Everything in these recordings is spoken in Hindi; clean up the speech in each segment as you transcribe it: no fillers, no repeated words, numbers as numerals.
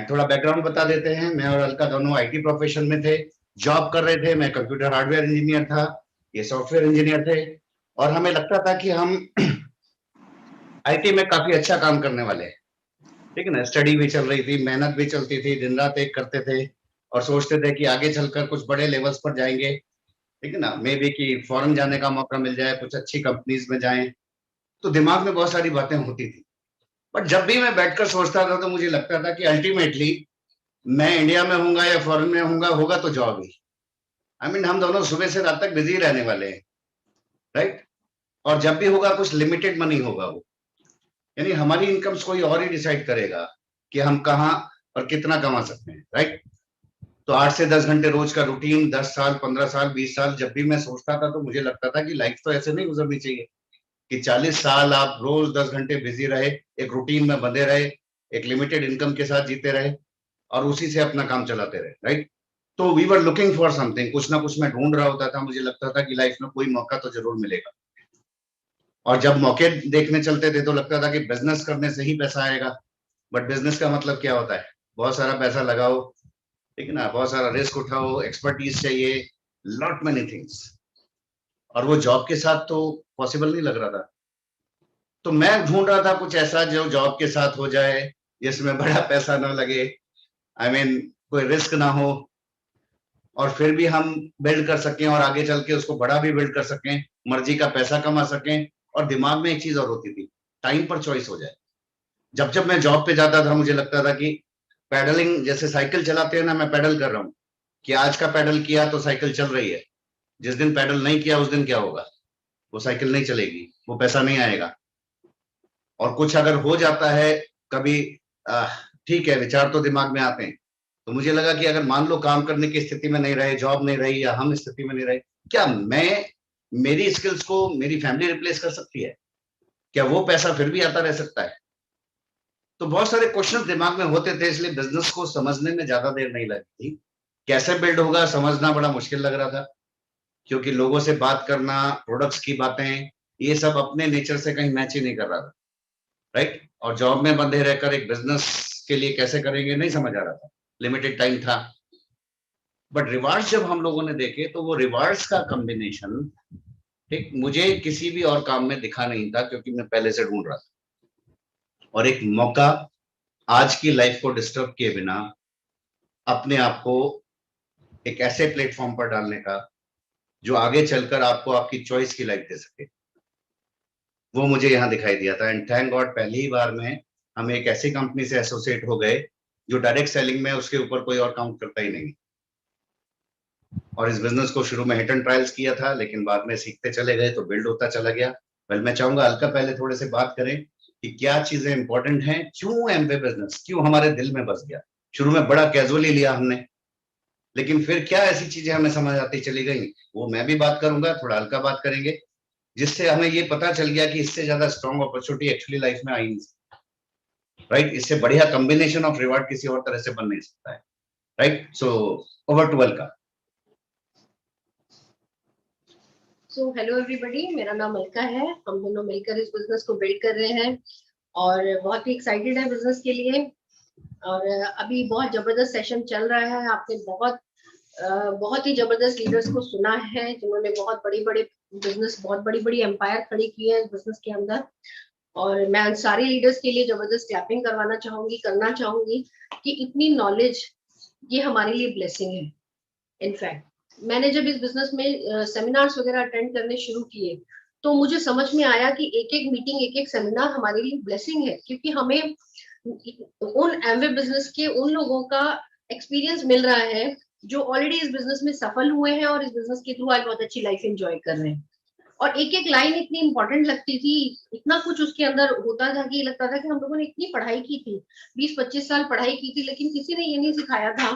थोड़ा बैकग्राउंड बता देते हैं। मैं और अलका दोनों आईटी प्रोफेशन में थे, जॉब कर रहे थे। मैं कंप्यूटर हार्डवेयर इंजीनियर था, ये सॉफ्टवेयर इंजीनियर थे। और हमें लगता था कि हम आईटी में काफी अच्छा काम करने वाले हैं, ठीक है ना। स्टडी भी चल रही थी, मेहनत भी चलती थी, दिन रात एक करते थे और सोचते थे कि आगे चलकर कुछ बड़े लेवल्स पर जाएंगे, ठीक है ना। मे बी कि फॉरेन जाने का मौका मिल जाए, कुछ अच्छी कंपनीज में जाएं। तो दिमाग में बहुत सारी बातें होती थी। बट जब भी मैं बैठकर सोचता था तो मुझे लगता था कि अल्टीमेटली मैं इंडिया में हूंगा या फॉरेन में हूंगा, होगा तो जॉब ही। हम दोनों सुबह से रात तक बिजी रहने वाले हैं, राइट। और जब भी होगा कुछ लिमिटेड मनी होगा वो, यानी हमारी इनकम्स कोई और ही डिसाइड करेगा कि हम कहाँ और कितना कमा सकते हैं, राइट। तो 8 से 10 घंटे रोज का रूटीन, 10 साल, 15 साल, 20 साल जब भी मैं सोचता था तो मुझे लगता था कि लाइफ तो ऐसे नहीं गुजरनी चाहिए कि 40 साल आप रोज 10 घंटे बिजी रहे, एक रूटीन में बंधे रहे, एक लिमिटेड इनकम के साथ जीते रहे और उसी से अपना काम चलाते रहे, राइट। तो we were looking for something, कुछ ना कुछ मैं ढूंढ रहा होता था। मुझे लगता था कि लाइफ में कोई मौका तो जरूर मिलेगा। और जब मौके देखने चलते थे तो लगता था कि बिजनेस करने से ही पैसा आएगा। बट बिजनेस का मतलब क्या होता है? बहुत सारा पैसा लगाओ, ठीक है ना, बहुत सारा रिस्क उठाओ, एक्सपर्टीज चाहिए, लॉट मेनी थिंग्स। और वो जॉब के साथ तो पॉसिबल नहीं लग रहा था। तो मैं ढूंढ रहा था कुछ ऐसा जो जॉब के साथ हो जाए, जिसमें बड़ा पैसा ना लगे, कोई रिस्क ना हो, और फिर भी हम बिल्ड कर सकें और आगे चल के उसको बड़ा भी बिल्ड कर सकें, मर्जी का पैसा कमा सकें। और दिमाग में एक चीज और होती थी, टाइम पर चॉइस हो जाए। जब जब मैं जॉब पे जाता था मुझे लगता था कि पैडलिंग जैसे साइकिल चलाते हैं ना, मैं पैडल कर रहा हूँ कि आज का पैडल किया तो साइकिल चल रही है। जिस दिन पैडल नहीं किया उस दिन क्या होगा? वो साइकिल नहीं चलेगी, वो पैसा नहीं आएगा। और कुछ अगर हो जाता है कभी, ठीक है, विचार तो दिमाग में आते हैं। तो मुझे लगा कि अगर मान लो काम करने की स्थिति में नहीं रहे, जॉब नहीं रही या हम स्थिति में नहीं रहे, क्या मैं मेरी स्किल्स को मेरी फैमिली रिप्लेस कर सकती है? क्या वो पैसा फिर भी आता रह सकता है? तो बहुत सारे क्वेश्चन दिमाग में होते थे, इसलिए बिजनेस को समझने में ज्यादा देर नहीं लगती। कैसे बिल्ड होगा समझना बड़ा मुश्किल लग रहा था, क्योंकि लोगों से बात करना, प्रोडक्ट्स की बातें, ये सब अपने नेचर से कहीं मैच ही नहीं कर रहा था, राइट। और जॉब में बंधे रहकर एक बिजनेस के लिए कैसे करेंगे नहीं समझ आ रहा था, लिमिटेड टाइम था। बट रिवार्ड्स जब हम लोगों ने देखे तो वो रिवार्ड्स का कॉम्बिनेशन, ठीक, मुझे किसी भी और काम में दिखा नहीं था, क्योंकि मैं पहले से ढूंढ रहा था। और एक मौका आज की लाइफ को डिस्टर्ब किए बिना अपने आप को एक ऐसे प्लेटफॉर्म पर डालने का जो आगे चलकर आपको आपकी चॉइस की लाइफ दे सके, वो मुझे यहाँ दिखाई दिया था। एंड थैंक गॉड पहली ही बार में हम एक ऐसी कंपनी से एसोसिएट हो गए जो डायरेक्ट सेलिंग में उसके ऊपर कोई और काउंट करता ही नहीं। और इस बिजनेस को शुरू में हिट एंड ट्रायल्स किया था, लेकिन बाद में सीखते चले गए तो बिल्ड होता चला गया। वेल, मैं चाहूंगा अलका पहले थोड़े से बात करें कि क्या चीजें इंपॉर्टेंट हैं, क्यों एमवे बिजनेस क्यों हमारे दिल में बस गया। शुरू में बड़ा कैजुअली लिया हमने, लेकिन फिर क्या ऐसी चीजें हमें समझ आती चली गई, वो मैं भी बात करूंगा, थोड़ा अलका बात करेंगे, जिससे हमें ये पता चल गया कि इससे ज्यादा स्ट्रॉन्ग अपॉर्चुनिटी एक्चुअली लाइफ में आई नहीं, राइट। इससे बढ़िया कॉम्बिनेशन ऑफ रिवार्ड किसी और तरह से बन नहीं सकता है, right. So over to Alka. So hello everybody, मेरा नाम अलका है। हम दोनों मिलकर इस बिजनेस को बिल्ड कर रहे हैं और बहुत ही एक्साइटेड है बिजनेस के लिए। और अभी बहुत जबरदस्त सेशन चल रहा है। आपने बहुत ही जबरदस्त लीडर्स को सुना है जिन्होंने बहुत बड़ी बड़ी एम्पायर खड़ी की है इस बिजनेस के अंदर। और मैं सारे लीडर्स के लिए जबरदस्त क्लैपिंग करना चाहूंगी कि इतनी नॉलेज ये हमारे लिए ब्लेसिंग है। इनफैक्ट मैंने जब इस बिजनेस में सेमिनार्स वगैरह अटेंड करने शुरू किए तो मुझे समझ में आया कि एक एक मीटिंग, एक एक सेमिनार हमारे लिए ब्लेसिंग है, क्योंकि हमें उन एमवे बिजनेस के उन लोगों का एक्सपीरियंस मिल रहा है जो ऑलरेडी इस बिजनेस में सफल हुए हैं और इस बिजनेस के थ्रू आज बहुत अच्छी लाइफ एंजॉय कर रहे हैं। और एक एक लाइन इतनी इंपॉर्टेंट लगती थी, इतना कुछ उसके अंदर होता था कि लगता था कि हम लोगों ने इतनी पढ़ाई की थी, 20-25 साल पढ़ाई की थी, लेकिन किसी ने ये नहीं सिखाया था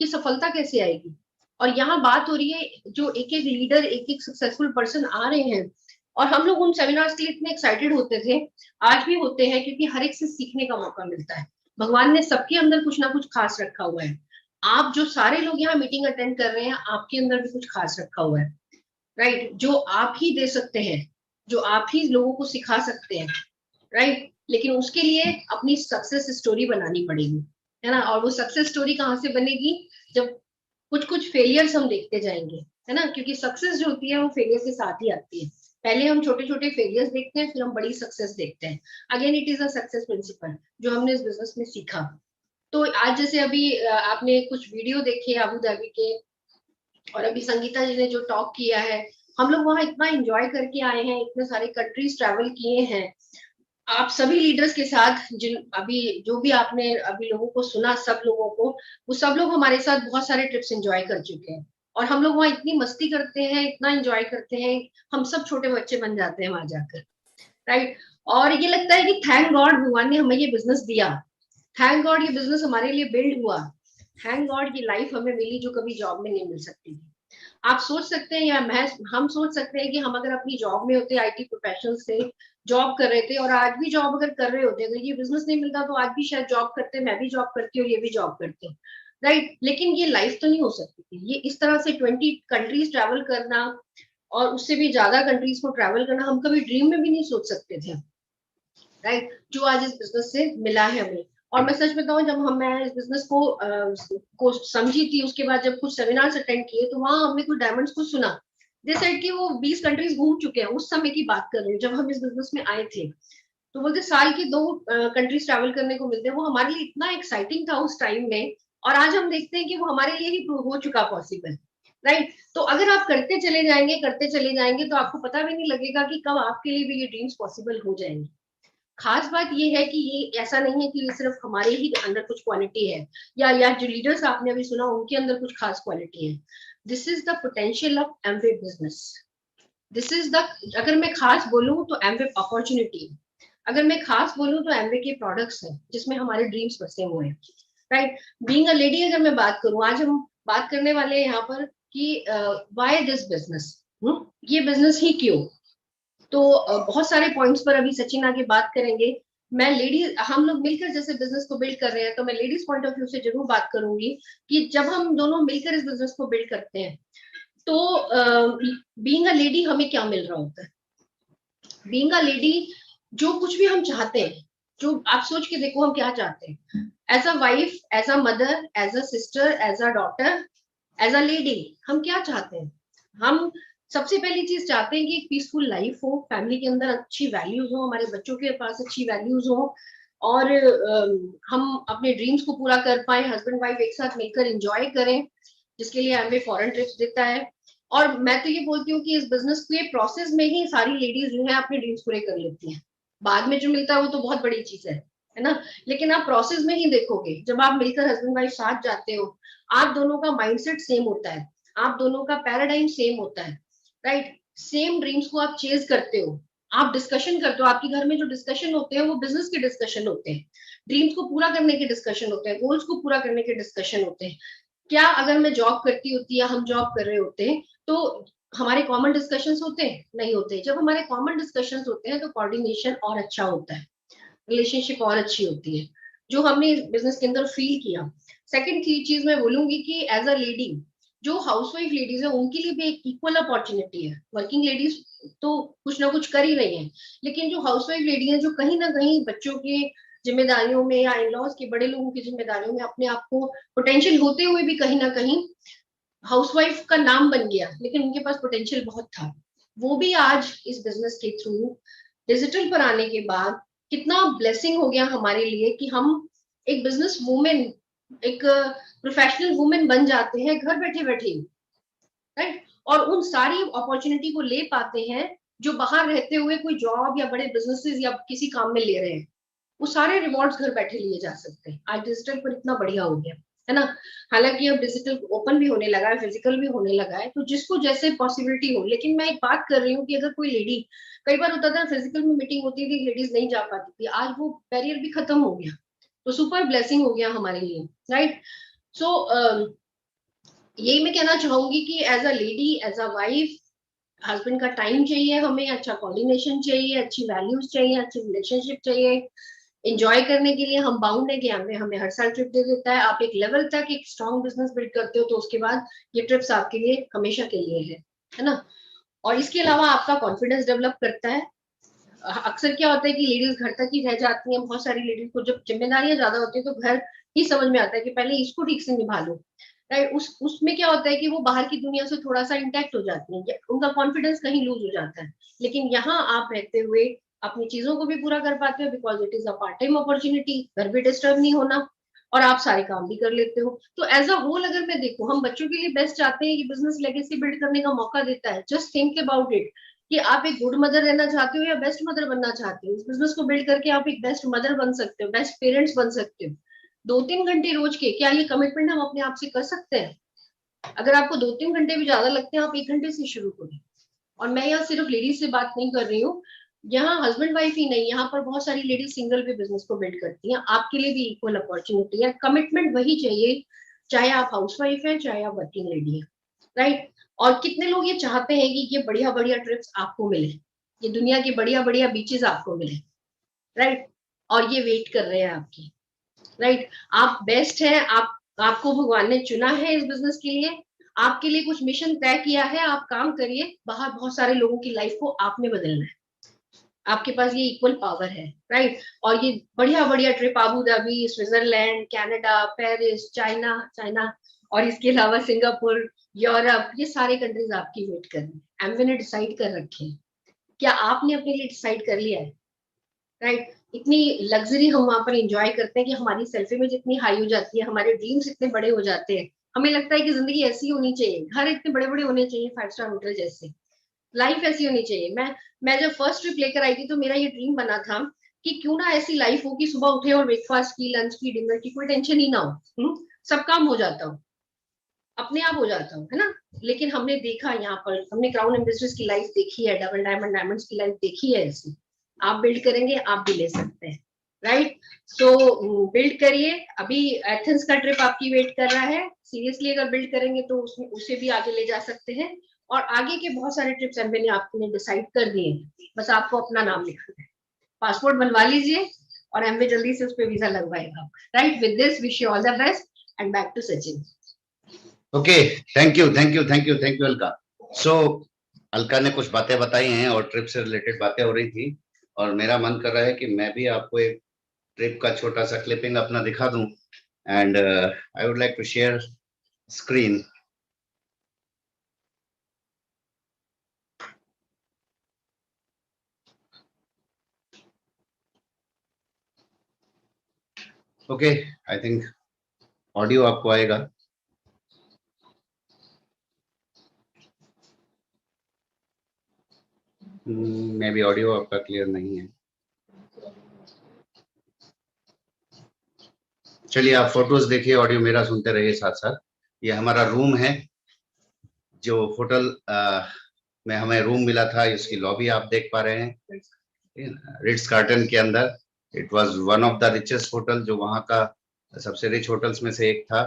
कि सफलता कैसे आएगी। और यहाँ बात हो रही है जो एक एक लीडर, एक एक सक्सेसफुल पर्सन आ रहे हैं, और हम लोग उन सेमिनार्स के लिए इतने एक्साइटेड होते थे, आज भी होते हैं, क्योंकि हर एक से सीखने का मौका मिलता है। भगवान ने सबके अंदर कुछ ना कुछ खास रखा हुआ है। आप जो सारे लोग यहाँ मीटिंग अटेंड कर रहे हैं, आपके अंदर भी कुछ खास रखा हुआ है, राइट, जो आप ही दे सकते हैं, जो आप ही लोगों को सिखा सकते हैं, राइट। लेकिन उसके लिए अपनी सक्सेस स्टोरी बनानी पड़ेगी। है ना। और वो सक्सेस स्टोरी कहाँ से बनेगी, जब कुछ कुछ फेलियर्स हम देखते जाएंगे, है ना, क्योंकि सक्सेस जो होती है वो फेलियर के साथ ही आती है। पहले हम छोटे छोटे फेलियर्स देखते हैं, फिर हम बड़ी सक्सेस देखते हैं। Again it is a success principle जो हमने इस बिजनेस में सीखा। तो आज जैसे अभी आपने कुछ वीडियो देखे अबू धाबी के, और अभी संगीता जी ने जो टॉक किया है, हम लोग वहां इतना एंजॉय करके आए हैं, इतने सारे कंट्रीज ट्रैवल किए हैं। आप सभी लीडर्स के साथ, जिन अभी जो भी आपने अभी लोगों को सुना, सब लोगों को, वो सब लोग हमारे साथ बहुत सारे ट्रिप्स एंजॉय कर चुके हैं। और हम लोग वहाँ इतनी मस्ती करते हैं, इतना एंजॉय करते हैं, हम सब छोटे बच्चे बन जाते हैं वहां जाकर, राइट। और ये लगता है कि थैंक गॉड भगवान ने हमें ये बिजनेस दिया, थैंक गॉड ये बिजनेस हमारे लिए बिल्ड हुआ, थैंक गॉड ये लाइफ हमें मिली जो कभी जॉब में नहीं मिल सकती थी। आप सोच सकते हैं, या मैं हम सोच सकते हैं कि हम अगर अपनी जॉब में होते, आईटी प्रोफेशनल से जॉब कर रहे थे, और आज भी जॉब अगर कर रहे होते, अगर ये बिजनेस नहीं मिलता तो आज भी शायद जॉब करते, मैं भी जॉब करती हूँ, ये भी जॉब करते, राइट। लेकिन ये लाइफ तो नहीं हो सकती थी, ये इस तरह से 20 कंट्रीज ट्रैवल करना, और उससे भी ज्यादा कंट्रीज को ट्रैवल करना, हम कभी ड्रीम में भी नहीं सोच सकते थे, राइट। जो आज इस बिजनेस से मिला है हमें। और मैं सच बताऊं, जब मैं इस बिजनेस को समझी थी, उसके बाद जब कुछ सेमिनार्स अटेंड किए, तो वहां हमने कुछ डायमंड्स को सुना, दे सेड कि वो 20 कंट्रीज घूम चुके हैं। उस समय की बात कर रही हूँ जब हम इस बिजनेस में आए थे। तो बोलते साल के 2 कंट्रीज ट्रैवल करने को मिलते हैं, वो हमारे लिए इतना एक्साइटिंग था उस टाइम में। और आज हम देखते हैं कि वो हमारे लिए ही हो चुका पॉसिबल, राइट। तो अगर आप करते चले जाएंगे, तो आपको पता भी नहीं लगेगा कि कब आपके लिए भी ये ड्रीम्स पॉसिबल हो जाएंगे। खास बात ये है कि ये ऐसा नहीं है कि ये सिर्फ हमारे ही अंदर कुछ क्वालिटी है, या जो लीडर्स आपने अभी सुना उनके अंदर कुछ खास क्वालिटी है। This is the potential of Amway business. This is the, अगर मैं खास बोलूं तो एमवे अपॉर्चुनिटी, अगर मैं खास बोलूं तो एमवे के प्रोडक्ट्स हैं जिसमें हमारे ड्रीम्स बसे हुए हैं, राइट। बीइंग अ लेडी अगर मैं बात करूं, आज हम बात करने वाले हैं यहाँ पर कि व्हाई दिस बिजनेस, ये बिजनेस ही क्यों। तो बहुत सारे पॉइंट्स पर अभी सचिन आगे बात करेंगे। मैं लेडीज, हम लोग मिलकर जैसे बिजनेस को बिल्ड कर रहे हैं, तो मैं लेडीज पॉइंट ऑफ व्यू से जरूर बात करूंगी कि जब हम दोनों मिलकर इस बिजनेस को बिल्ड करते हैं, तो बीइंग अ लेडी हमें क्या मिल रहा होता है। बीइंग अ लेडी, जो कुछ भी हम चाहते हैं, जो आप सोच के देखो हम क्या चाहते हैं, as a wife, as a mother, as a sister, as a daughter, as a lady, हम क्या चाहते हैं। हम सबसे पहली चीज चाहते हैं कि एक पीसफुल लाइफ हो, फैमिली के अंदर अच्छी वैल्यूज हो, हमारे बच्चों के पास अच्छी वैल्यूज हो, और हम अपने ड्रीम्स को पूरा कर पाए, हस्बैंड वाइफ एक साथ मिलकर एंजॉय करें, जिसके लिए हमें फॉरेन ट्रिप्स देता है। और मैं तो ये बोलती हूँ कि इस बिजनेस के प्रोसेस में ही सारी लेडीज जो है अपने ड्रीम्स पूरे कर लेती हैं। बाद में जो मिलता है वो तो बहुत बड़ी चीज है ना। लेकिन आप प्रोसेस में ही देखोगे, जब आप मिलकर हस्बैंड वाइफ साथ जाते हो, आप दोनों का माइंडसेट सेम होता है, आप दोनों का पैराडाइम सेम होता है, राइट। सेम ड्रीम्स को आप चेज करते हो, आप डिस्कशन करते हो, आपके घर में जो डिस्कशन होते हैं वो बिजनेस के डिस्कशन होते हैं, ड्रीम्स को पूरा करने के डिस्कशन होते हैं, गोल्स को पूरा करने के डिस्कशन होते हैं। क्या अगर मैं जॉब करती होती या हम जॉब कर रहे होते तो हमारे कॉमन डिस्कशंस होते हैं? नहीं होते। जब हमारे कॉमन डिस्कशंस होते हैं तो कोऑर्डिनेशन और अच्छा होता है, रिलेशनशिप और अच्छी होती है, जो हमने बिजनेस के अंदर फील किया। सेकंड चीज मैं बोलूंगी कि एज अ लेडी, जो हाउसवाइफ लेडीज है उनके लिए भी एक इक्वल अपॉर्चुनिटी है। वर्किंग लेडीज तो कुछ ना कुछ कर ही रही हैं, लेकिन जो हाउसवाइफ लेडी है, जो कहीं ना कहीं बच्चों के जिम्मेदारियों में या इन लॉज के बड़े लोगों की जिम्मेदारियों में अपने आप को पोटेंशियल होते हुए भी कहीं ना कहीं हाउसवाइफ का नाम बन गया, लेकिन उनके पास पोटेंशियल बहुत था, वो भी आज इस बिजनेस के थ्रू डिजिटल पर आने के बाद कितना ब्लेसिंग हो गया हमारे लिए कि हम एक बिजनेस वुमेन, एक प्रोफेशनल वुमेन बन जाते हैं घर बैठे बैठे, राइट। और उन सारी अपॉर्चुनिटी को ले पाते हैं जो बाहर रहते हुए कोई जॉब या बड़े बिजनेसेस या किसी काम में ले रहे हैं, वो सारे रिवॉर्ड्स घर बैठे लिए जा सकते हैं। आज डिजिटल पर इतना बढ़िया हो गया है ना। हालांकि अब डिजिटल ओपन भी होने लगा है, फिजिकल भी होने लगा है, तो जिसको जैसे पॉसिबिलिटी हो। लेकिन मैं एक बात कर रही हूँ कि अगर कोई लेडी, कई बार होता था फिजिकल में मीटिंग होती थी, लेडीज नहीं जा पाती थी, आज वो बैरियर भी खत्म हो गया, तो सुपर ब्लेसिंग हो गया हमारे लिए, राइट। सो यही मैं कहना चाहूंगी कि as a lady, as a wife, husband का टाइम चाहिए हमें, अच्छा कोऑर्डिनेशन चाहिए, अच्छी वैल्यूज चाहिए, अच्छी रिलेशनशिप चाहिए। एंजॉय करने के लिए हम बाउंड है कि हमें हमें हर साल ट्रिप दे देता है। आप एक लेवल तक एक स्ट्रॉन्ग बिजनेस बिल्ड करते हो तो उसके बाद ये ट्रिप्स आपके लिए हमेशा के लिए है ना। और इसके अलावा आपका कॉन्फिडेंस डेवलप करता है। अक्सर क्या होता है कि लेडीज घर तक ही रह जाती हैं, बहुत सारी लेडीज को जब जिम्मेदारियां ज्यादा होती है तो घर ही समझ में आता है कि पहले इसको ठीक से निभा लो, राइट। उसमें क्या होता है कि वो बाहर की दुनिया से थोड़ा सा इंटैक्ट हो जाती है, उनका कॉन्फिडेंस कहीं लूज हो जाता है। लेकिन यहाँ आप रहते हुए अपनी चीजों को भी पूरा कर पाते हो, because it is a part time opportunity, घर भी डिस्टर्ब नहीं होना, और आप सारे काम भी कर लेते हो। तो एज अ होल अगर मैं देखूं, हम बच्चों के लिए बेस्ट चाहते हैं कि बिजनेस लेगेसी बिल्ड करने का मौका देता है। जस्ट थिंक अबाउट इट कि आप एक गुड मदर रहना चाहते हो या बेस्ट मदर बनना चाहते हो। इस बिजनेस को बिल्ड करके आप एक बेस्ट मदर बन सकते हो, बेस्ट पेरेंट्स बन सकते हो। 2-3 घंटे रोज के, क्या ये कमिटमेंट हम अपने आप से कर सकते हैं? अगर आपको 2-3 घंटे भी ज्यादा लगते हैं, आप 1 घंटे से शुरू करें। और मैं यहाँ सिर्फ लेडीज से बात नहीं कर रही हूँ, यहाँ हस्बैंड वाइफ ही नहीं, यहाँ पर बहुत सारी लेडीज सिंगल भी बिजनेस को बिल्ड करती हैं। आपके लिए भी इक्वल अपॉर्चुनिटी है। कमिटमेंट वही चाहिए, चाहे आप हाउस वाइफ है, चाहे आप वर्किंग लेडी है, राइट। और कितने लोग ये चाहते हैं कि ये बढ़िया बढ़िया ट्रिप्स आपको मिले, ये दुनिया की बढ़िया बढ़िया बीचेस आपको मिले, राइट। और ये वेट कर रहे हैं आपकी, राइट। आप बेस्ट है, आपको भगवान ने चुना है इस बिजनेस के लिए, आपके लिए कुछ मिशन तय किया है, आप काम करिए। बाहर बहुत सारे लोगों की लाइफ को आपने बदलना है, आपके पास ये इक्वल पावर है, राइट। और ये बढ़िया बढ़िया trip, Abu Dhabi, Switzerland, Canada, Paris, China China और इसके अलावा सिंगापुर, यूरोप, ये सारे कंट्रीज आपकी वेट कर रही है। एमवे ने डिसाइड कर रखे हैं। क्या आपने अपने लिए डिसाइड कर लिया है, राइट। इतनी लग्जरी हम वहां पर एंजॉय करते हैं कि हमारी सेल्फ इमेज इतनी हाई हो जाती है, हमारे ड्रीम्स इतने बड़े हो जाते हैं। हमें लगता है कि जिंदगी ऐसी होनी चाहिए, घर इतने बड़े बड़े होने चाहिए, 5 स्टार होटल जैसे, लाइफ ऐसी होनी चाहिए। मैं जब फर्स्ट ट्रिप लेकर आई थी तो मेरा ये ड्रीम बना था कि क्यों ना ऐसी लाइफ हो कि सुबह उठे और ब्रेकफास्ट की, लंच की, डिनर की कोई टेंशन ही ना हो, सब काम हो जाता हो, अपने आप हो जाता हो, है ना। लेकिन हमने देखा यहाँ पर, हमने क्राउन एम्बेसडर्स की लाइफ देखी है, डबल डायमंड डायमंड्स की लाइफ देखी है ऐसी। आप बिल्ड करेंगे, आप भी ले सकते हैं, राइट। सो बिल्ड करिए। अभी एथेंस का ट्रिप आपकी वेट कर रहा है, सीरियसली अगर बिल्ड करेंगे तो उसमें उसे भी आगे ले जा सकते हैं। और आगे के बहुत सारे ट्रिप्स एमबी ने आपने डिसाइड कर दिए हैं, बस आपको अपना नाम लिखना है, पासपोर्ट बनवा लीजिए और एमबी जल्दी से उस पर वीजा लगवाएगा, right. With this wish you all the best and back to Sachin. Okay, thank you thank you thank you thank you Alka. So Alka ने कुछ बातें बताई हैं और ट्रिप से रिलेटेड बातें हो रही थी, और मेरा मन कर रहा है कि मैं भी आपको एक ट्रिप का छोटा सा क्लिपिंग अपना दिखा दूं। And I would like to share screen. Okay, I think audio आपको आएगा। मे बी ऑडियो आपका क्लियर नहीं है। चलिए, आप फोटोज देखिए, ऑडियो मेरा सुनते रहिए साथ साथ। ये हमारा रूम है, जो होटल में हमें रूम मिला था, इसकी लॉबी आप देख पा रहे हैं, रिट्स कार्टन के अंदर। It was one of the richest hotel, जो वहाँ का सबसे रिच होटल्स में से एक था।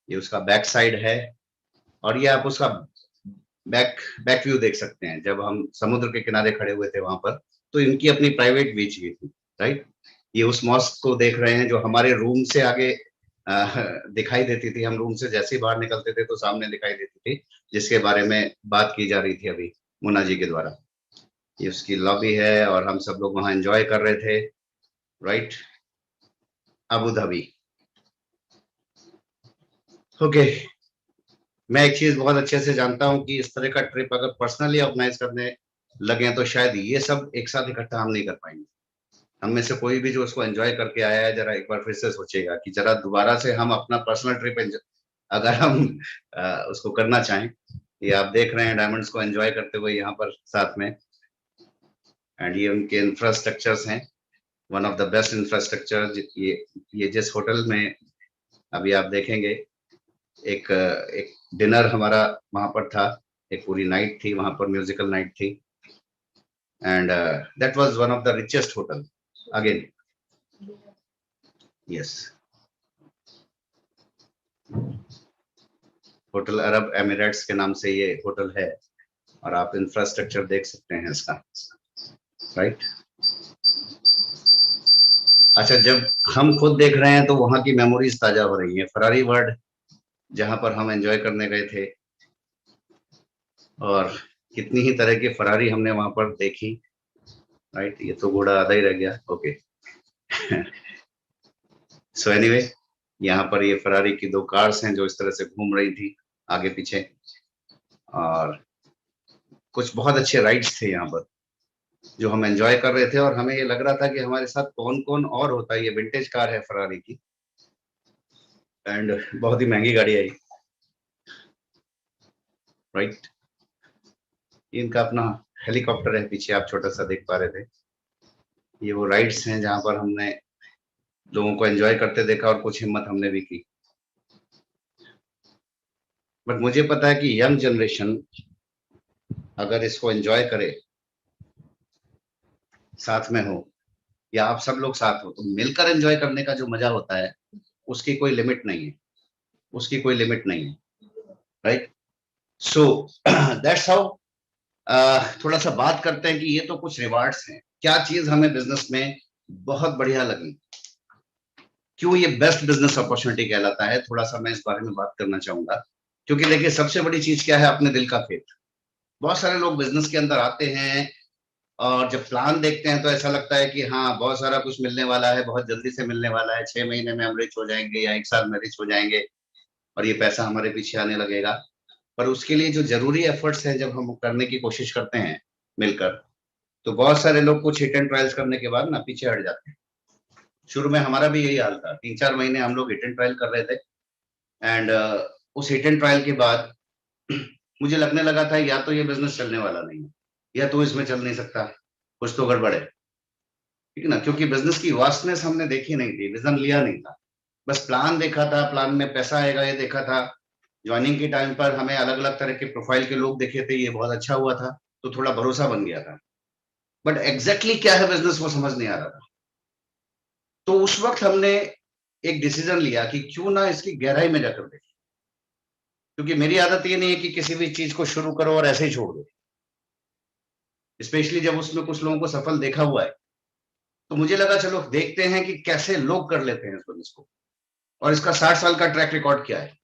ये उसका बैक साइड है, और ये आप उसका बैक बैक व्यू देख सकते हैं। जब हम समुद्र के किनारे खड़े हुए थे वहां पर, तो इनकी अपनी प्राइवेट बीच भी थी, राइट। ये उस मॉस्क को देख रहे हैं जो हमारे रूम से आगे दिखाई देती थी। हम रूम से जैसे ही बाहर निकलते थे तो सामने दिखाई देती थी, जिसके बारे में बात की जा रही थी अभी मुन्ना जी के द्वारा। ये उसकी लॉबी है और हम सब लोग वहां एंजॉय कर रहे थे, राइट। Abu Dhabi. ओके, मैं एक चीज बहुत अच्छे से जानता हूं कि इस तरह का ट्रिप अगर पर्सनली ऑर्गेनाइज करने लगे तो शायद ये सब एक साथ इकट्ठा हम नहीं कर पाएंगे। हम में से कोई भी जो उसको एंजॉय करके आया है, जरा एक बार फिर से सोचेगा कि जरा दोबारा से हम अपना पर्सनल ट्रिप अगर हम उसको करना चाहें। ये आप देख रहे हैं डायमंड्स को एंजॉय करते हुए यहाँ पर साथ में। एंड ये उनके इंफ्रास्ट्रक्चर्स हैं, one of the best infrastructure. ये जिस होटल में अभी आप देखेंगे, एक डिनर हमारा वहां पर था, एक पूरी नाइट थी वहां पर, म्यूजिकल नाइट थी। And that was one of the richest hotel again. Yes, hotel Arab Emirates के नाम से ये होटल है, और आप इंफ्रास्ट्रक्चर देख सकते हैं इसका, राइट। अच्छा, जब हम खुद देख रहे हैं तो वहां की मेमोरीज ताजा हो रही हैं। फरारी वर्ल्ड जहां पर हम एंजॉय करने गए थे, और कितनी ही तरह की फरारी हमने वहां पर देखी, राइट। ये तो घोड़ा आधा ही रह गया, ओके। सो एनीवे, यहाँ पर ये फरारी की 2 कार्स हैं जो इस तरह से घूम रही थी आगे पीछे, और कुछ बहुत अच्छे राइड्स थे यहाँ पर जो हम एंजॉय कर रहे थे, और हमें ये लग रहा था कि हमारे साथ कौन-कौन और होता है। ये विंटेज कार है फरारी की, एंड बहुत ही महंगी गाड़ी है ये, राइट। इनका अपना हेलीकॉप्टर है पीछे, आप छोटा सा देख पा रहे थे। ये वो राइड्स हैं जहाँ पर हमने लोगों को एंजॉय करते देखा और कुछ हिम्मत हमने भी की। बट मुझे पता है कि यंग जनरेशन अगर इसको एंजॉय करे, साथ में हो, या आप सब लोग साथ हो, तो मिलकर एंजॉय करने का जो मजा होता है उसकी कोई लिमिट नहीं है, उसकी कोई लिमिट नहीं है, राइट। So that's how. थोड़ा सा बात करते हैं कि ये तो कुछ रिवार्ड्स हैं, क्या चीज हमें बिजनेस में बहुत बढ़िया लगी, क्यों ये बेस्ट बिजनेस अपॉर्चुनिटी कहलाता है, थोड़ा सा मैं इस बारे में बात करना चाहूंगा। क्योंकि देखिए सबसे बड़ी चीज क्या है, अपने दिल का फेथ। बहुत सारे लोग बिजनेस के अंदर आते हैं और जब प्लान देखते हैं तो ऐसा लगता है कि हाँ बहुत सारा कुछ मिलने वाला है, बहुत जल्दी से मिलने वाला है, 6 महीने में हम रिच हो जाएंगे या 1 साल में रिच हो जाएंगे और ये पैसा हमारे पीछे आने लगेगा। पर उसके लिए जो जरूरी एफर्ट्स हैं जब हम करने की कोशिश करते हैं मिलकर, तो बहुत सारे लोग कुछ हिट एंड ट्रायल्स करने के बाद ना पीछे हट जाते हैं। शुरू में हमारा भी यही हाल था, 3-4 महीने हम लोग हिट एंड ट्रायल कर रहे थे, एंड उस हिट एंड ट्रायल के बाद मुझे लगने लगा था या तो ये बिजनेस चलने वाला नहीं है, या तो इसमें चल नहीं सकता, कुछ तो गड़बड़ है, ठीक है ना। क्योंकि बिजनेस की वास्टनेस हमने देखी नहीं थी, विजन लिया नहीं था, बस प्लान देखा था, प्लान में पैसा आएगा ये देखा था। ज्वाइनिंग के टाइम पर हमें अलग अलग तरह के प्रोफाइल के लोग देखे थे, ये बहुत अच्छा हुआ था, तो थोड़ा भरोसा बन गया था। बट एग्जैक्टली क्या है बिजनेस वो समझ नहीं आ रहा था। तो उस वक्त हमने एक डिसीजन लिया कि क्यों ना इसकी गहराई में जाकर देखें, क्योंकि मेरी आदत ये नहीं है कि किसी भी चीज को शुरू करो और ऐसे ही छोड़ दो, स्पेशली जब उसमें कुछ लोगों को सफल देखा हुआ है। तो मुझे लगा चलो देखते हैं कि कैसे लोग कर लेते हैं इस बिजनेस को, और इसका 60 साल का ट्रैक रिकॉर्ड क्या है,